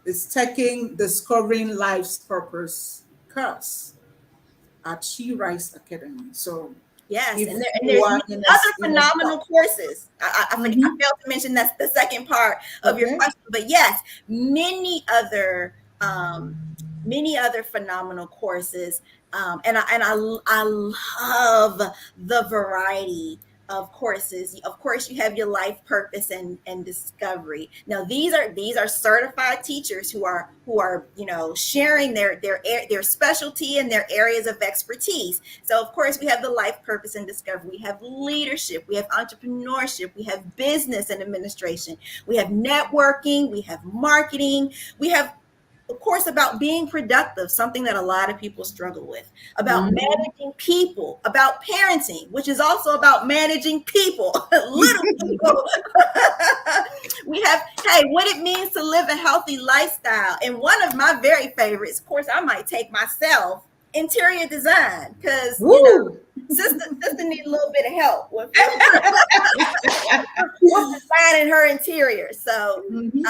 is taking Discovering Life's Purpose course at She Rise Academy. So, Yes, if and you there's are many other in a phenomenal spot, courses. I mhm. failed to mention that's the second part of your Okay. question, but yes, many other phenomenal courses, and I love the variety of courses. Of course, you have your life purpose and discovery. Now, these are certified teachers who are sharing their specialty and their areas of expertise. So, of course, we have the life purpose and discovery. We have leadership. We have entrepreneurship. We have business and administration. We have networking. We have marketing. We have, of course, about being productive, something that a lot of people struggle with, about Mhm. managing people, about parenting, which is also about managing people, little people. We have, hey, what it means to live a healthy lifestyle. And one of my very favorites, of course, I might take myself, interior design, because, Woo! sister need a little bit of help with designing her interior. So, Mhm.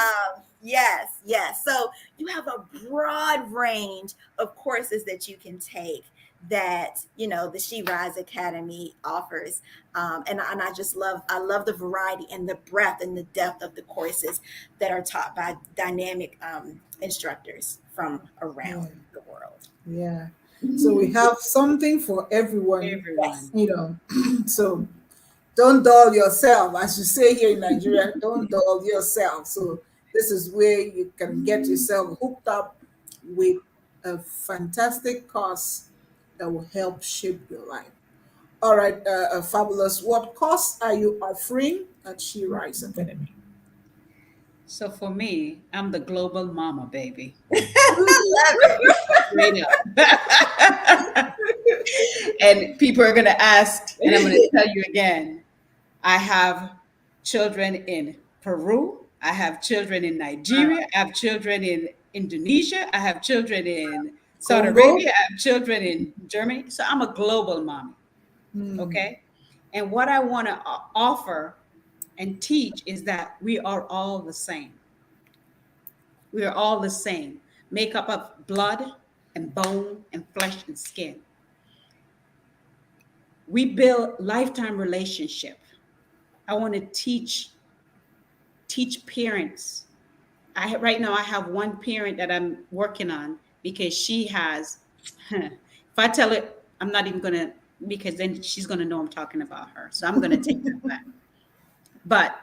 yes, yes. So you have a broad range of courses that you can take that the She Rise Academy offers, and I love the variety and the breadth and the depth of the courses that are taught by dynamic instructors from Yeah. around the world. Yeah. So we have something for everyone, Yes. Everyone. you know. So don't dull yourself, as you say here in Nigeria. Don't dull yourself. So this is where you can get yourself hooked up with a fantastic course that will help shape your life. All right, fabulous. What course are you offering at She Rise Academy? So for me, I'm the global mama, baby. Love it. Straight up. And people are going to ask, and I'm going to tell you again, I have children in Peru. I have children in Nigeria. I have children in Indonesia. I have children in Saudi Congo? Arabia. I have children in Germany. So I'm a global mommy. Okay. And what I want to offer and teach is that we are all the same. We are all the same, make up of blood and bone and flesh and skin. We build lifetime relationship. I want to teach parents. Right now I have one parent that I'm working on because she has. If I tell it, I'm not even gonna, because then she's gonna know I'm talking about her. So I'm gonna take that back. But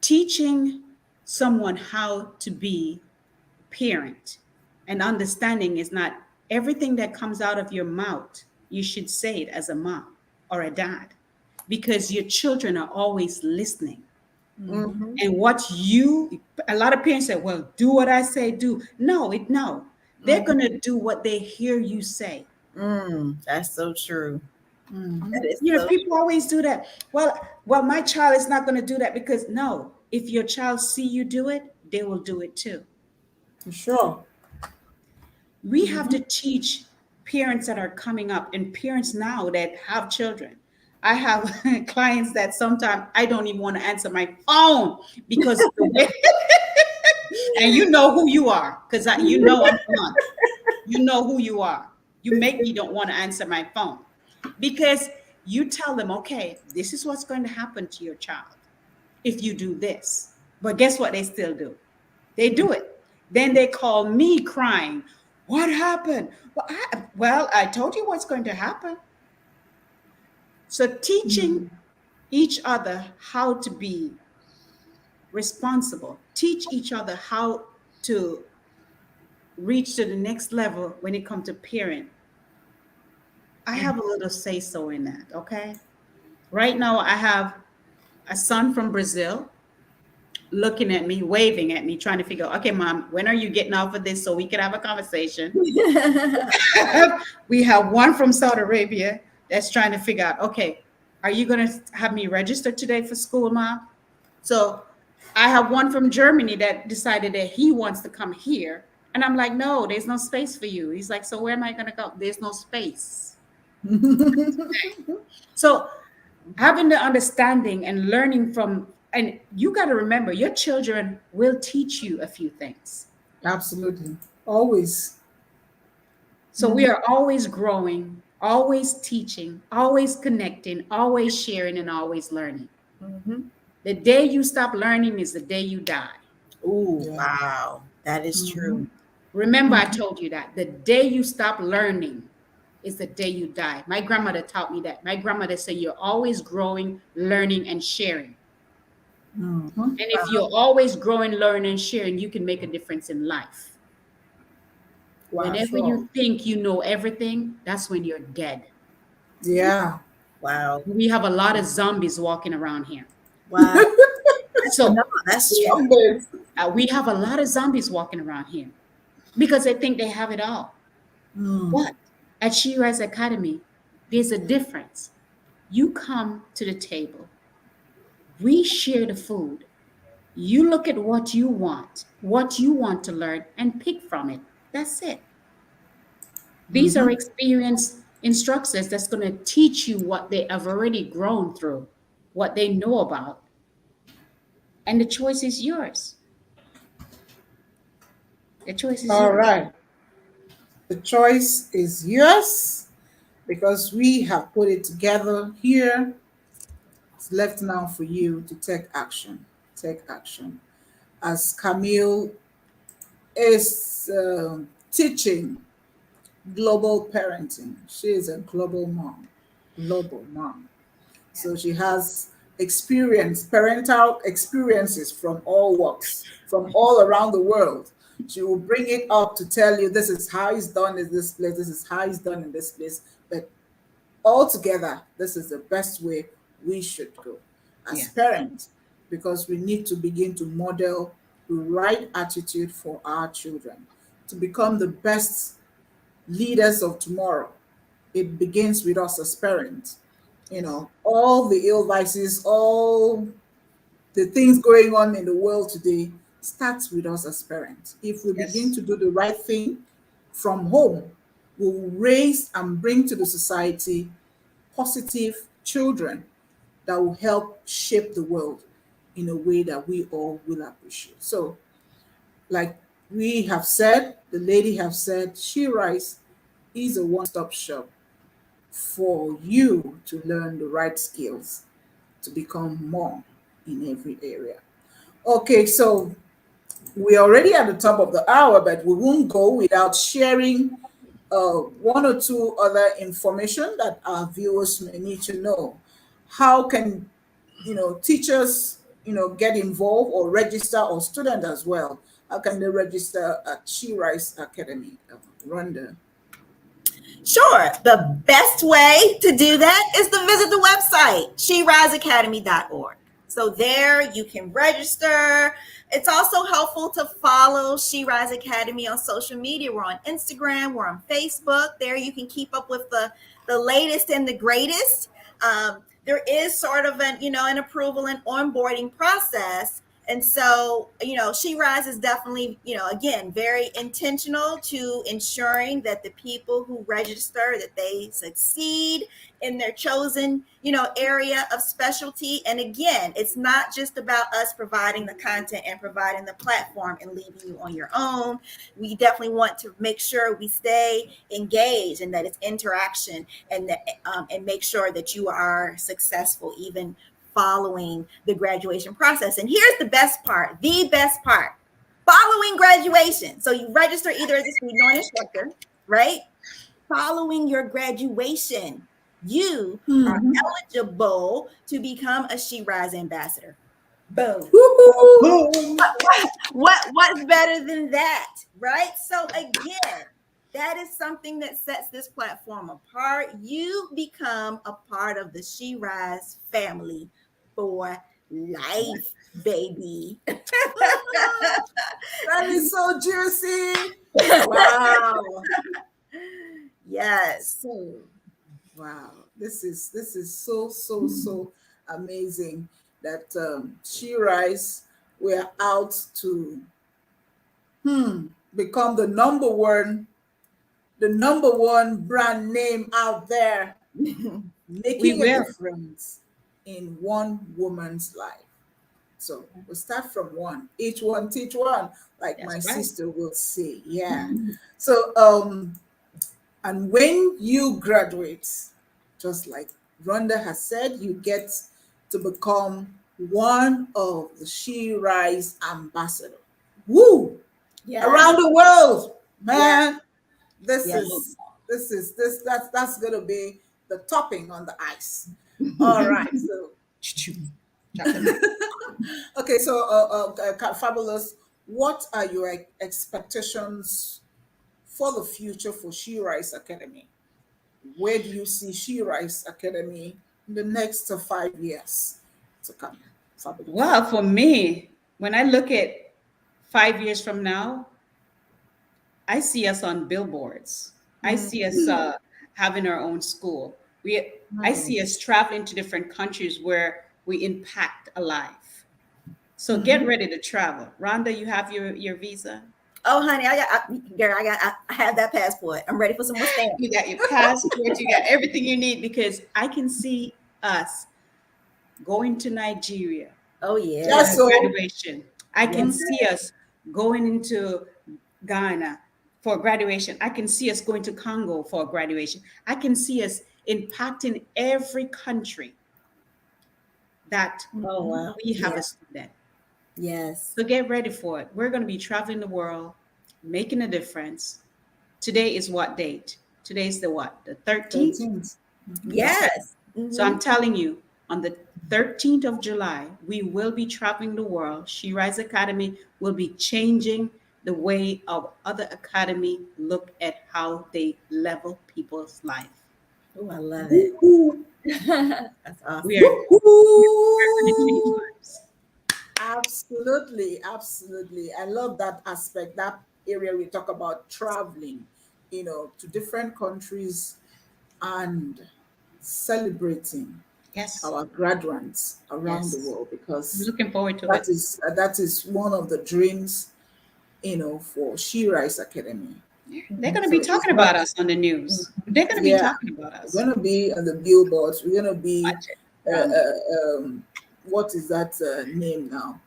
teaching someone how to be parent and understanding is not everything that comes out of your mouth, you should say it as a mom or a dad, because your children are always listening. Mhm. And a lot of parents say, well, do what I say, do. No, they're going to do what they hear you say. That's so true. That is You know, so people always do that. Well, my child is not going to do that, because no, if your child see you do it, they will do it too. For sure. We have to teach parents that are coming up and parents now that have children. I have clients that sometimes I don't even want to answer my phone because the way, and you know who you are, because you know I'm blunt. You know who you are. You make me don't want to answer my phone because you tell them, okay, this is what's going to happen to your child if you do this. But guess what they still do? They do it. Then they call me crying. What happened? Well, I told you what's going to happen. So teaching each other how to be responsible, teach each other how to reach to the next level when it comes to parent. I have a little say so in that, okay? Right now, I have a son from Brazil looking at me, waving at me, trying to figure out, okay, mom, when are you getting off of this so we can have a conversation? We have one from Saudi Arabia that's trying to figure out, okay, are you going to have me register today for school, mom? So I have one from Germany that decided that he wants to come here. And I'm like, no, there's no space for you. He's like, so where am I going to go? There's no space. So having the understanding and learning from, and you got to remember, your children will teach you a few things. Absolutely. Always. So we are always growing, always teaching, always connecting, always sharing, and always learning. The day you stop learning is the day you die. Ooh, Yeah. wow. That is true. Remember, I told you that the day you stop learning is the day you die. My grandmother taught me that. My grandmother said, you're always growing, learning, and sharing. And if you're always growing, learning, and sharing, you can make a difference in life. Wow, Whenever sure. you think you know everything, that's when you're dead. Yeah. Wow. We have a lot of zombies walking around here. Wow. So No, that's true. Always. we have a lot of zombies walking around here because they think they have it all. But at She Rise Academy, there's a difference. You come to the table, we share the food. You look at what you want to learn, and pick from it. That's it. These are experienced instructors that's going to teach you what they have already grown through, what they know about. And the choice is yours. The choice is All yours. right. The choice is yours because we have put it together here. It's left now for you to take action. Take action. As Camille is teaching global parenting, she is a global mom. Global mom. So she has parental experiences from all walks, from all around the world. She will bring it up to tell you this is how it's done in this place, this is how it's done in this place. But altogether, this is the best way we should go as Yeah. parents, because we need to begin to model the right attitude for our children to become the best leaders of tomorrow. It begins with us as parents. You know, all the ill vices, all the things going on in the world today starts with us as parents. If we begin Yes. to do the right thing from home, we will raise and bring to the society positive children that will help shape the world in a way that we all will appreciate. So, like we have said, the lady have said, She Rise is a one-stop shop for you to learn the right skills to become more in every area. Okay, so we're already at the top of the hour, but we won't go without sharing one or two other information that our viewers may need to know. How can teachers get involved or register, or students as well? How can they register at She Rise Academy? Rhonda. Sure. The best way to do that is to visit the website, sheriseacademy.org. So there you can register. It's also helpful to follow She Rise Academy on social media. We're on Instagram, we're on Facebook. There you can keep up with the latest and the greatest. There is sort of an approval and onboarding process. And so, She Rise is definitely, again, very intentional to ensuring that the people who register, that they succeed in their chosen, area of specialty. And again, it's not just about us providing the content and providing the platform and leaving you on your own. We definitely want to make sure we stay engaged and that it's interaction, and that and make sure that you are successful even following the graduation process. And here's the best part, following graduation. So you register either as a student or an instructor, right? Following your graduation, you are eligible to become a She Rise ambassador. Boom. Woo-hoo! What's better than that, right? So again, that is something that sets this platform apart. You become a part of the She Rise family for life, baby. That is so juicy. Wow. Yes. So, wow. This is so amazing that She Rise, we're out to become the number one brand name out there, making a difference in one woman's life. So we'll start from one. Each one teach one, like That's my right. sister will say. Yeah. So and when you graduate, just like Rhonda has said, you get to become one of the She Rise ambassador. Woo! Yeah. Around the world, man. Yes. That's gonna be the topping on the ice. All right. So okay, so Fabulous, what are your expectations for the future for She Rise Academy? Where do you see She Rise Academy in the next 5 years to come? Fabulous. Well, for me, when I look at 5 years from now, I see us on billboards. I see us having our own school. I see us traveling to different countries where we impact a life. So get ready to travel. Rhonda, you have your visa. Oh, honey, I have that passport. I'm ready for some more stamps. You got your passport. You got everything you need, because I can see us going to Nigeria. Oh yeah. Just so Graduation. I can see us going into Ghana for graduation. I can see us going to Congo for graduation. I can see us impacting every country that Oh wow. we have a student. Yes. So get ready for it. We're going to be traveling the world, making a difference. Today is what date? Today's the what? The 13th? 13th. Yes. So I'm telling you, On the 13th of July, we will be traveling the world. She Rise Academy will be changing the way our other academy look at how they level people's life. Oh, I love it. Woo-hoo. That's awesome. We are going to change Woo-hoo. lives. Absolutely, absolutely. I love that aspect, that area we talk about traveling, to different countries and celebrating Yes, our graduates around the yes. world, I'm because looking forward to that it. is one of the dreams, for She Rise Academy. They're going to be So it's talking not, about us on the news. They're going to be yeah, talking about us. we're gonna be on the billboards. We're gonna be, Watch it. what is that name now?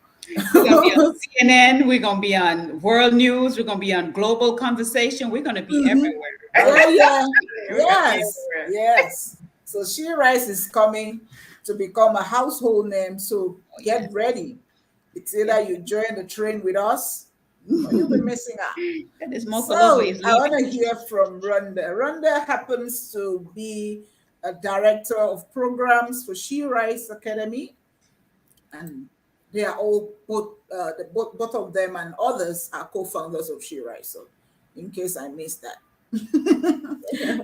We're going to be on CNN. We're going to be on World News. We're going to be on Global Conversation. We're going to be Mhm. everywhere. Yeah, yeah, We're going to be yes, everywhere. yes. So She Rise is coming to become a household name. So Oh, get yes. ready. It's either you join the train with us or you'll be missing out. That is Mokolova So is I want leaving. to hear from Rhonda. Rhonda happens to be a director of programs for She Rise Academy, and they are all both of them and others are co-founders of She Rise. So, in case I missed that,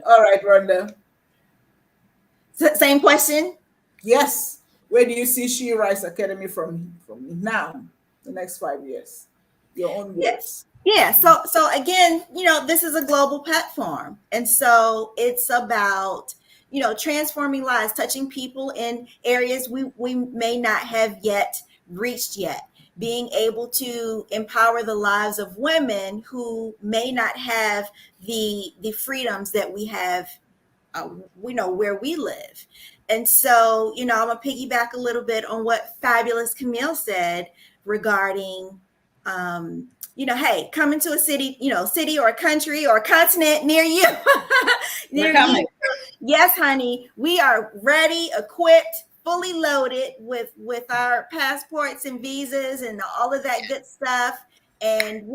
all right, Rhonda. Same question. Yes, where do you see She Rise Academy from now, the next 5 years? Your own Yeah. words. Yeah. So again, this is a global platform. And so it's about, transforming lives, touching people in areas we may not have yet reached yet, being able to empower the lives of women who may not have the freedoms that we have, where we live. And so, I'm gonna piggyback a little bit on what fabulous Camille said regarding, hey, come into a city, city or a country or a continent near you. We're near coming. you. Yes, honey, we are ready, equipped, fully loaded with our passports and visas and all of that good stuff. And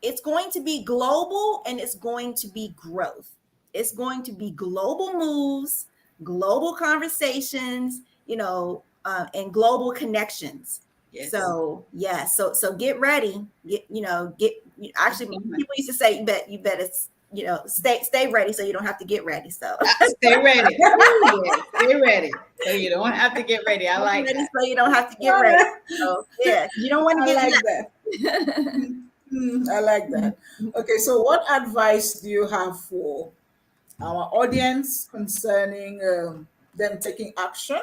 it's going to be global, and it's going to be growth. It's going to be global moves, global conversations, and global connections. Yes. So yeah, so get ready. Actually, Mhm. people used to say you better stay ready so you don't have to get ready. So Stay ready. Ooh, yes, stay ready. So you don't have to get ready. I like ready that. so you don't have to get ready. So yeah, you don't want to I get like left. that. I like that. Okay, so what advice do you have for our audience concerning them taking action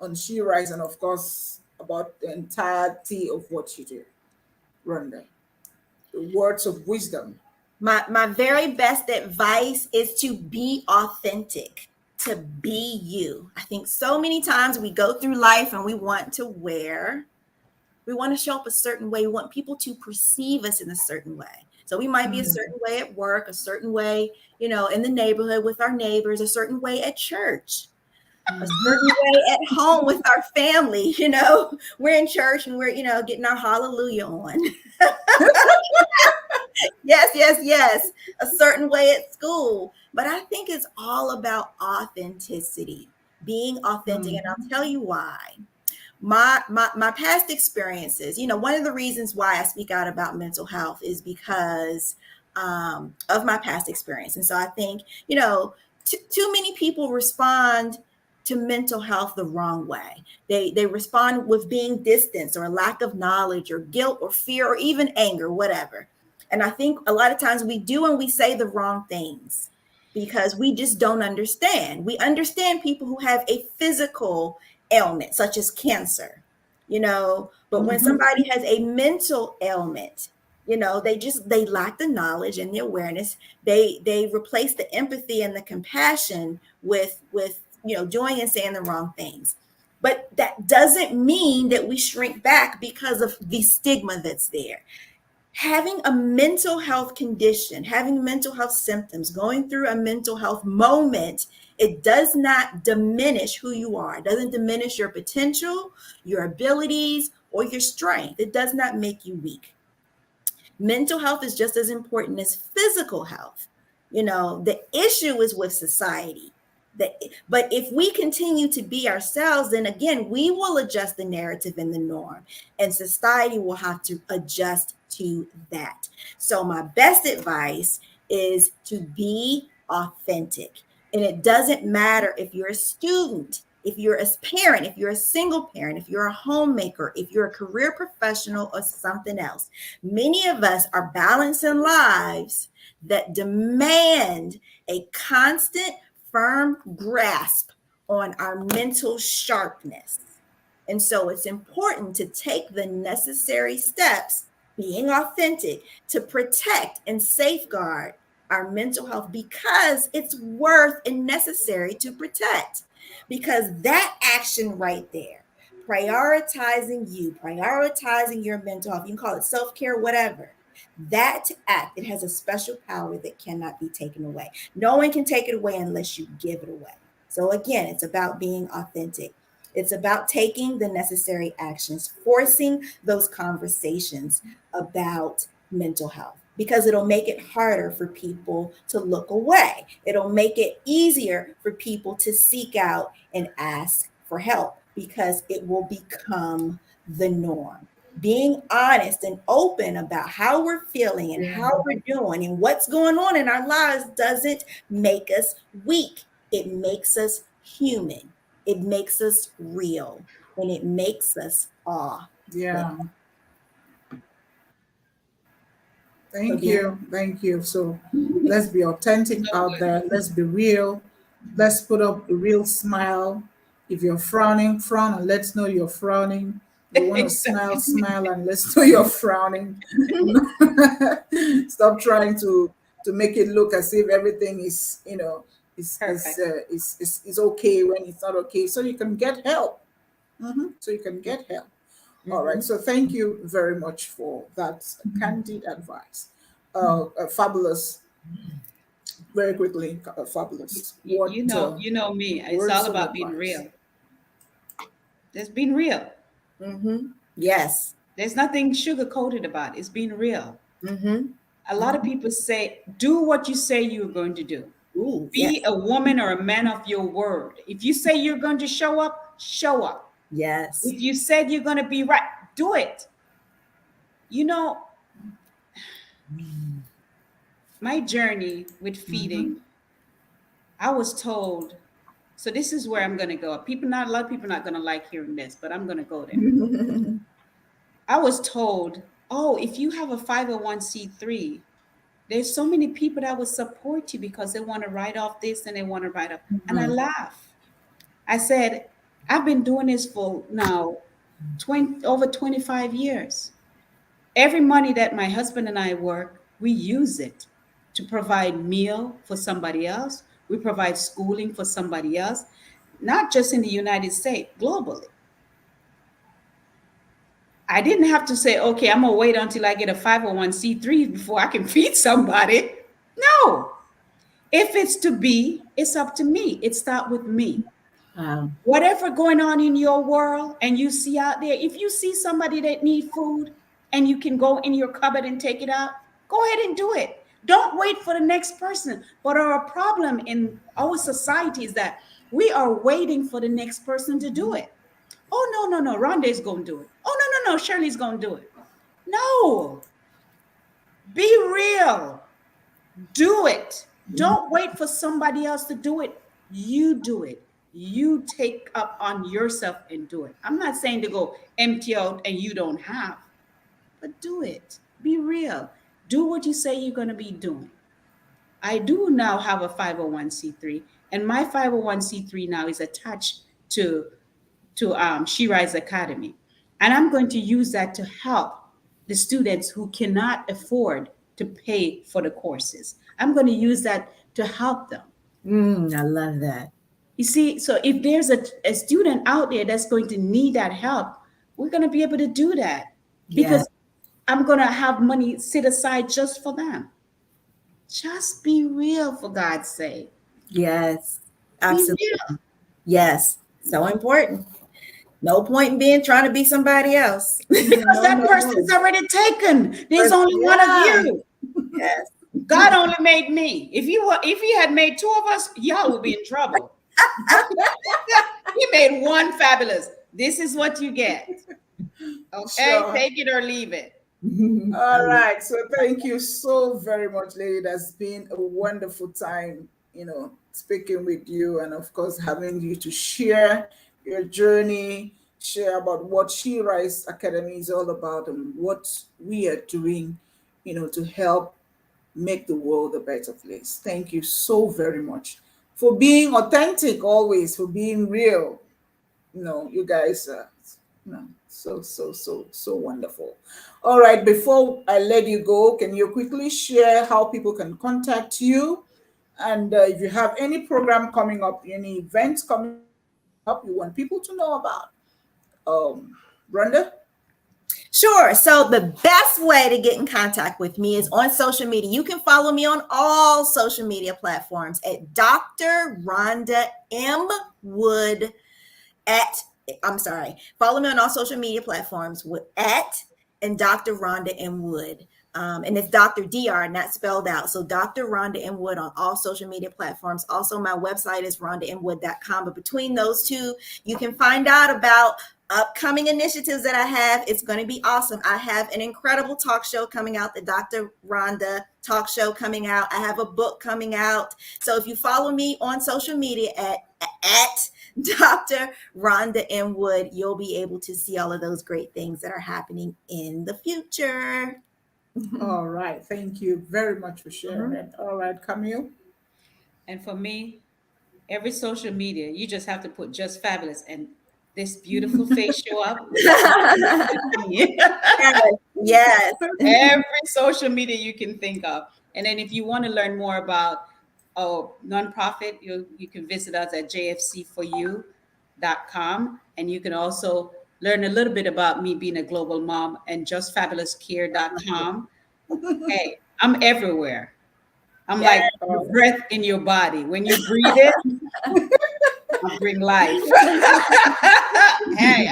on She Rise, and of course about the entirety of what you do, Rhonda? The words of wisdom. My very best advice is to be authentic, to be you. I think so many times we go through life and we want to show up a certain way. We want people to perceive us in a certain way. So we might be a certain way at work, a certain way, in the neighborhood with our neighbors, a certain way at church, a certain way at home with our family. We're in church and we're, getting our hallelujah on. Yes. A certain way at school. But I think it's all about authenticity, being authentic. And I'll tell you why. My past experiences, one of the reasons why I speak out about mental health is because of my past experience. And so I think, too many people respond to mental health the wrong way. They respond with being distanced or lack of knowledge or guilt or fear or even anger, whatever. And I think a lot of times we do and we say the wrong things because we just don't understand. We understand people who have a physical ailment, such as cancer, but when somebody has a mental ailment, they lack the knowledge and the awareness. They replace the empathy and the compassion with doing and saying the wrong things. But that doesn't mean that we shrink back because of the stigma that's there. Having a mental health condition, having mental health symptoms, going through a mental health moment, it does not diminish who you are. It doesn't diminish your potential, your abilities, or your strength. It does not make you weak. Mental health is just as important as physical health. The issue is with society. But if we continue to be ourselves, then again, we will adjust the narrative and the norm, and society will have to adjust to that. So my best advice is to be authentic. And it doesn't matter if you're a student, if you're a parent, if you're a single parent, if you're a homemaker, if you're a career professional or something else. Many of us are balancing lives that demand a constant, firm grasp on our mental sharpness. And so it's important to take the necessary steps, being authentic, to protect and safeguard our mental health, because it's worth and necessary to protect. Because that action right there, prioritizing you, prioritizing your mental health, you can call it self-care, whatever. That act, it has a special power that cannot be taken away. No one can take it away unless you give it away. So again, it's about being authentic. It's about taking the necessary actions, forcing those conversations about mental health, because it'll make it harder for people to look away. It'll make it easier for people to seek out and ask for help, because it will become the norm. Being honest and open about how we're feeling and how we're doing and what's going on in our lives doesn't make us weak. It makes us human. It makes us real, and it makes us awe. Yeah. Thank you. Thank you. So let's be authentic out there. Let's be real. Let's put up a real smile. If you're frowning, frown and let's know you're frowning. You want to smile, smile and let's know you're frowning. Stop trying to make it look as if everything is, is okay when it's not okay. So you can get help. So you can get help. All right. So thank you very much for that candid advice. Fabulous. Very quickly, fabulous. What, you know me. It's words all of about being advice? real. Just being real. Yes. There's nothing sugar coated about it. It's being real. A lot of people say, do what you say you're going to do. Ooh, Be a woman or a man of your word. If you say you're going to show up, show up. Yes. If you said you're going to be right, do it. My journey with feeding, I was told, so this is where I'm going to go. A lot of people are not going to like hearing this, but I'm going to go there. I was told, oh, if you have a 501c3, there's so many people that will support you because they want to write off this and they want to write off. And I laughed. I said, I've been doing this for now over 25 years. Every money that my husband and I work, we use it to provide meal for somebody else. We provide schooling for somebody else, not just in the United States, globally. I didn't have to say, okay, I'm going to wait until I get a 501c3 before I can feed somebody. No. If it's to be, it's up to me. It starts with me. Whatever going on in your world and you see out there, if you see somebody that needs food and you can go in your cupboard and take it out, go ahead and do it. Don't wait for the next person. But our problem in our society is that we are waiting for the next person to do it. Oh, no, Rhonda's going to do it. Oh, no, Shirley's going to do it. No. Be real. Do it. Don't wait for somebody else to do it. You do it. You take up on yourself and do it. I'm not saying to go empty out and you don't have, but do it. Be real. Do what you say you're going to be doing. I do now have a 501c3, and my 501c3 now is attached to She Rise Academy. And I'm going to use that to help the students who cannot afford to pay for the courses. I'm going to use that to help them. I love that. You see, so if there's a student out there that's going to need that help, we're going to be able to do that because I'm going to have money set aside just for them. Just be real, for God's sake. Yes, absolutely. Yes, so important. No point in trying to be somebody else. Because that person's already taken. There's only one of you. Yes. God only made me. If he had made two of us, y'all would be in trouble. He made one fabulous. This is what you get. Okay, Sure. take it or leave it. All right. So thank you so very much, lady. It has been a wonderful time, speaking with you, and of course having you to share your journey, share about what She Rise Academy is all about and what we are doing, to help make the world a better place. Thank you so very much for being authentic always, for being real. You guys are so wonderful. All right, before I let you go, can you quickly share how people can contact you? And if you have any program coming up, any events coming up you want people to know about? Rhonda? Sure. So the best way to get in contact with me is on social media. You can follow me on all social media platforms at Dr. Rhonda M. Wood follow me on all social media platforms and Dr. Rhonda M. Wood. And it's Dr. Dr. not spelled out. So Dr. Rhonda M. Wood on all social media platforms. Also, my website is rhondamwood.com. But between those two, you can find out about upcoming initiatives that I have. It's going to be awesome. I have an incredible talk show coming out, the Dr. Rhonda talk show coming out. I have a book coming out. So if you follow me on social media at Dr. Rhonda M. Wood, you'll be able to see all of those great things that are happening in the future. All right. Thank you very much for sharing it. All right, Camille. And for me, every social media, you just have to put Just Fabulous and this beautiful face show up. Yes. Every social media you can think of. And then if you want to learn more about nonprofit, you can visit us at jfcforyou.com. And you can also learn a little bit about me being a global mom and justfabulouscare.com. Hey, I'm everywhere. I'm like the breath in your body. When you breathe it, I bring life. Hey,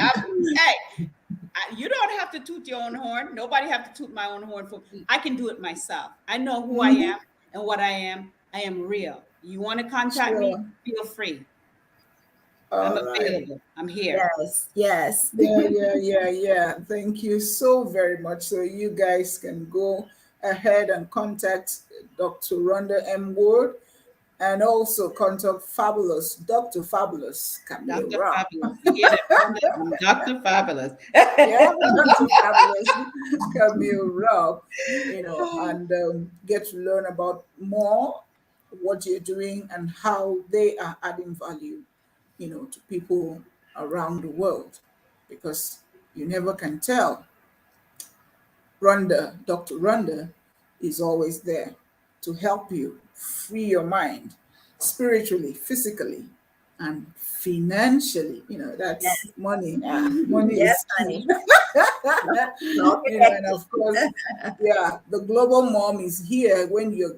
you don't have to toot your own horn. Nobody have to toot my own horn for. I can do it myself. I know who I am and what I am. I am real. You want to contact me? Feel free. I'm available. I'm here. Yes. Yeah. Thank you so very much. So you guys can go ahead and contact Dr. Rhonda M. Wood and also contact Dr. Fabulous, Camille Robb. Dr. Fabulous. Yeah, Dr. Fabulous, Camille Robb, and get to learn about more what you're doing and how they are adding value, to people around the world, because you never can tell. Dr. Rhonda is always there to help you free your mind spiritually, physically, and financially. That's money. Money is key. And of course, the global mom is here when you're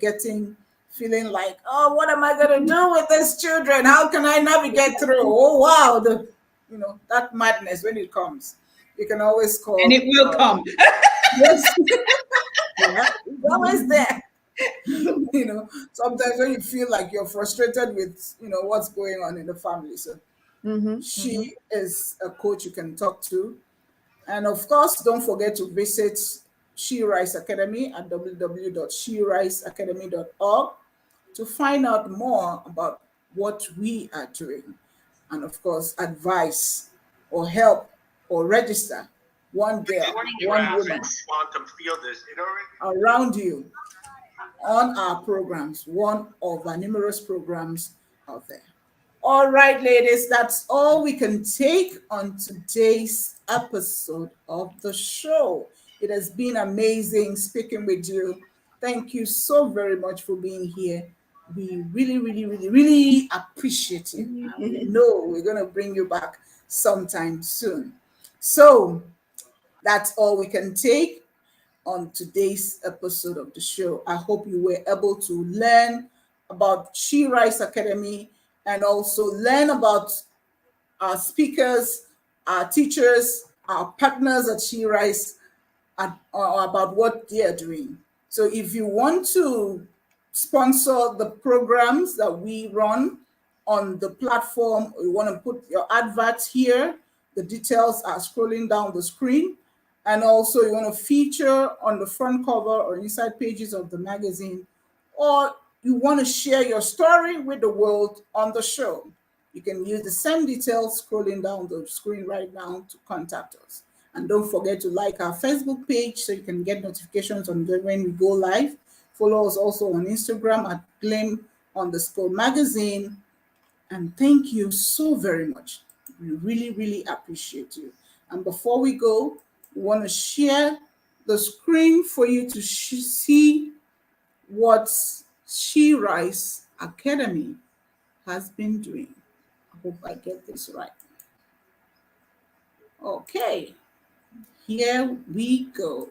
feeling like, oh, what am I going to do with these children? How can I navigate through? Oh, wow. That madness when it comes. You can always call. And it will come. Yes. It's always there. Sometimes when you feel like you're frustrated with, what's going on in the family. So she is a coach you can talk to. And of course, don't forget to visit She Rise Academy at www.sheriseacademy.org to find out more about what we are doing. And of course, advice or help or register one girl, one woman around you on our programs, one of our numerous programs out there. All right, ladies, that's all we can take on today's episode of the show. It has been amazing speaking with you. Thank you so very much for being here. We really, really, really, really appreciate it. And we know we're going to bring you back sometime soon. So that's all we can take on today's episode of the show. I hope you were able to learn about She Rise Academy and also learn about our speakers, our teachers, our partners at She Rise, about what they are doing. So if you want to sponsor the programs that we run, on the platform, you want to put your adverts here, the details are scrolling down the screen. And also you want to feature on the front cover or inside pages of the magazine, or you want to share your story with the world on the show. You can use the same details scrolling down the screen right now to contact us. And don't forget to like our Facebook page so you can get notifications on when we go live. Follow us also on Instagram at Gleam_magazine. And thank you so very much. We really, really appreciate you. And before we go, we want to share the screen for you to see what She Rise Academy has been doing. I hope I get this right. Okay, here we go.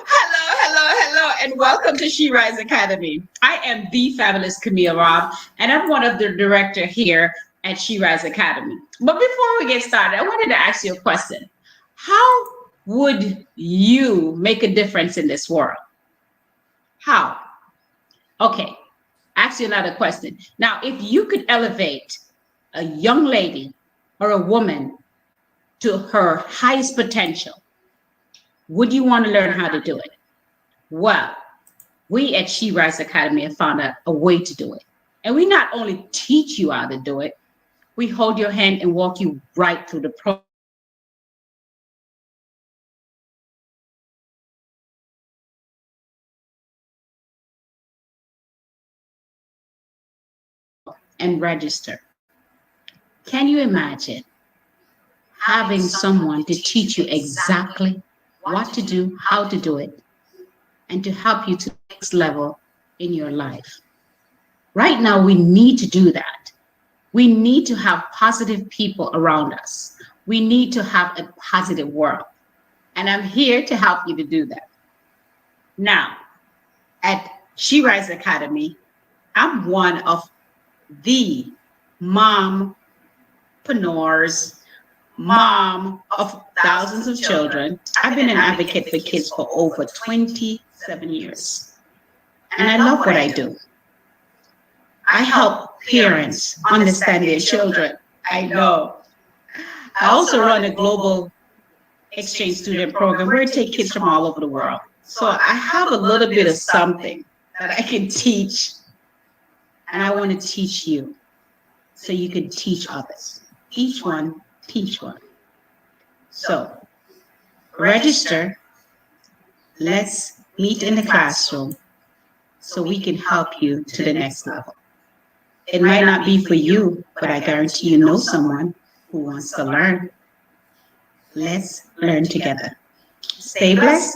Hello, and welcome to She Rise Academy. I am the fabulous Camille Robb, and I'm one of the director here at She Rise Academy. But before we get started, I wanted to ask you a question. How would you make a difference in this world? How? Okay, ask you another question. Now, if you could elevate a young lady or a woman to her highest potential, would you want to learn how to do it? Well, we at She Rise Academy have found a way to do it. And we not only teach you how to do it, we hold your hand and walk you right through the program and register. Can you imagine having someone to teach you exactly what to do, how to do it, and to help you to the next level in your life? Right now, we need to do that. We need to have positive people around us. We need to have a positive world. And I'm here to help you to do that. Now, at She Rise Academy, I'm one of the mompreneurs, mom of thousands of children. I've been an advocate for kids for over 27 years. And I love what I do. I help parents understand their children. I know. I also run a global exchange student program where I take kids from all over the world. So I have a little bit of something that I can teach. And I want to teach you so you can teach others. Each one, teach one. So register. Let's meet in the classroom so we can help you to the next level. It might not be for you, but I guarantee you know someone who wants to learn. Let's learn together. Stay blessed.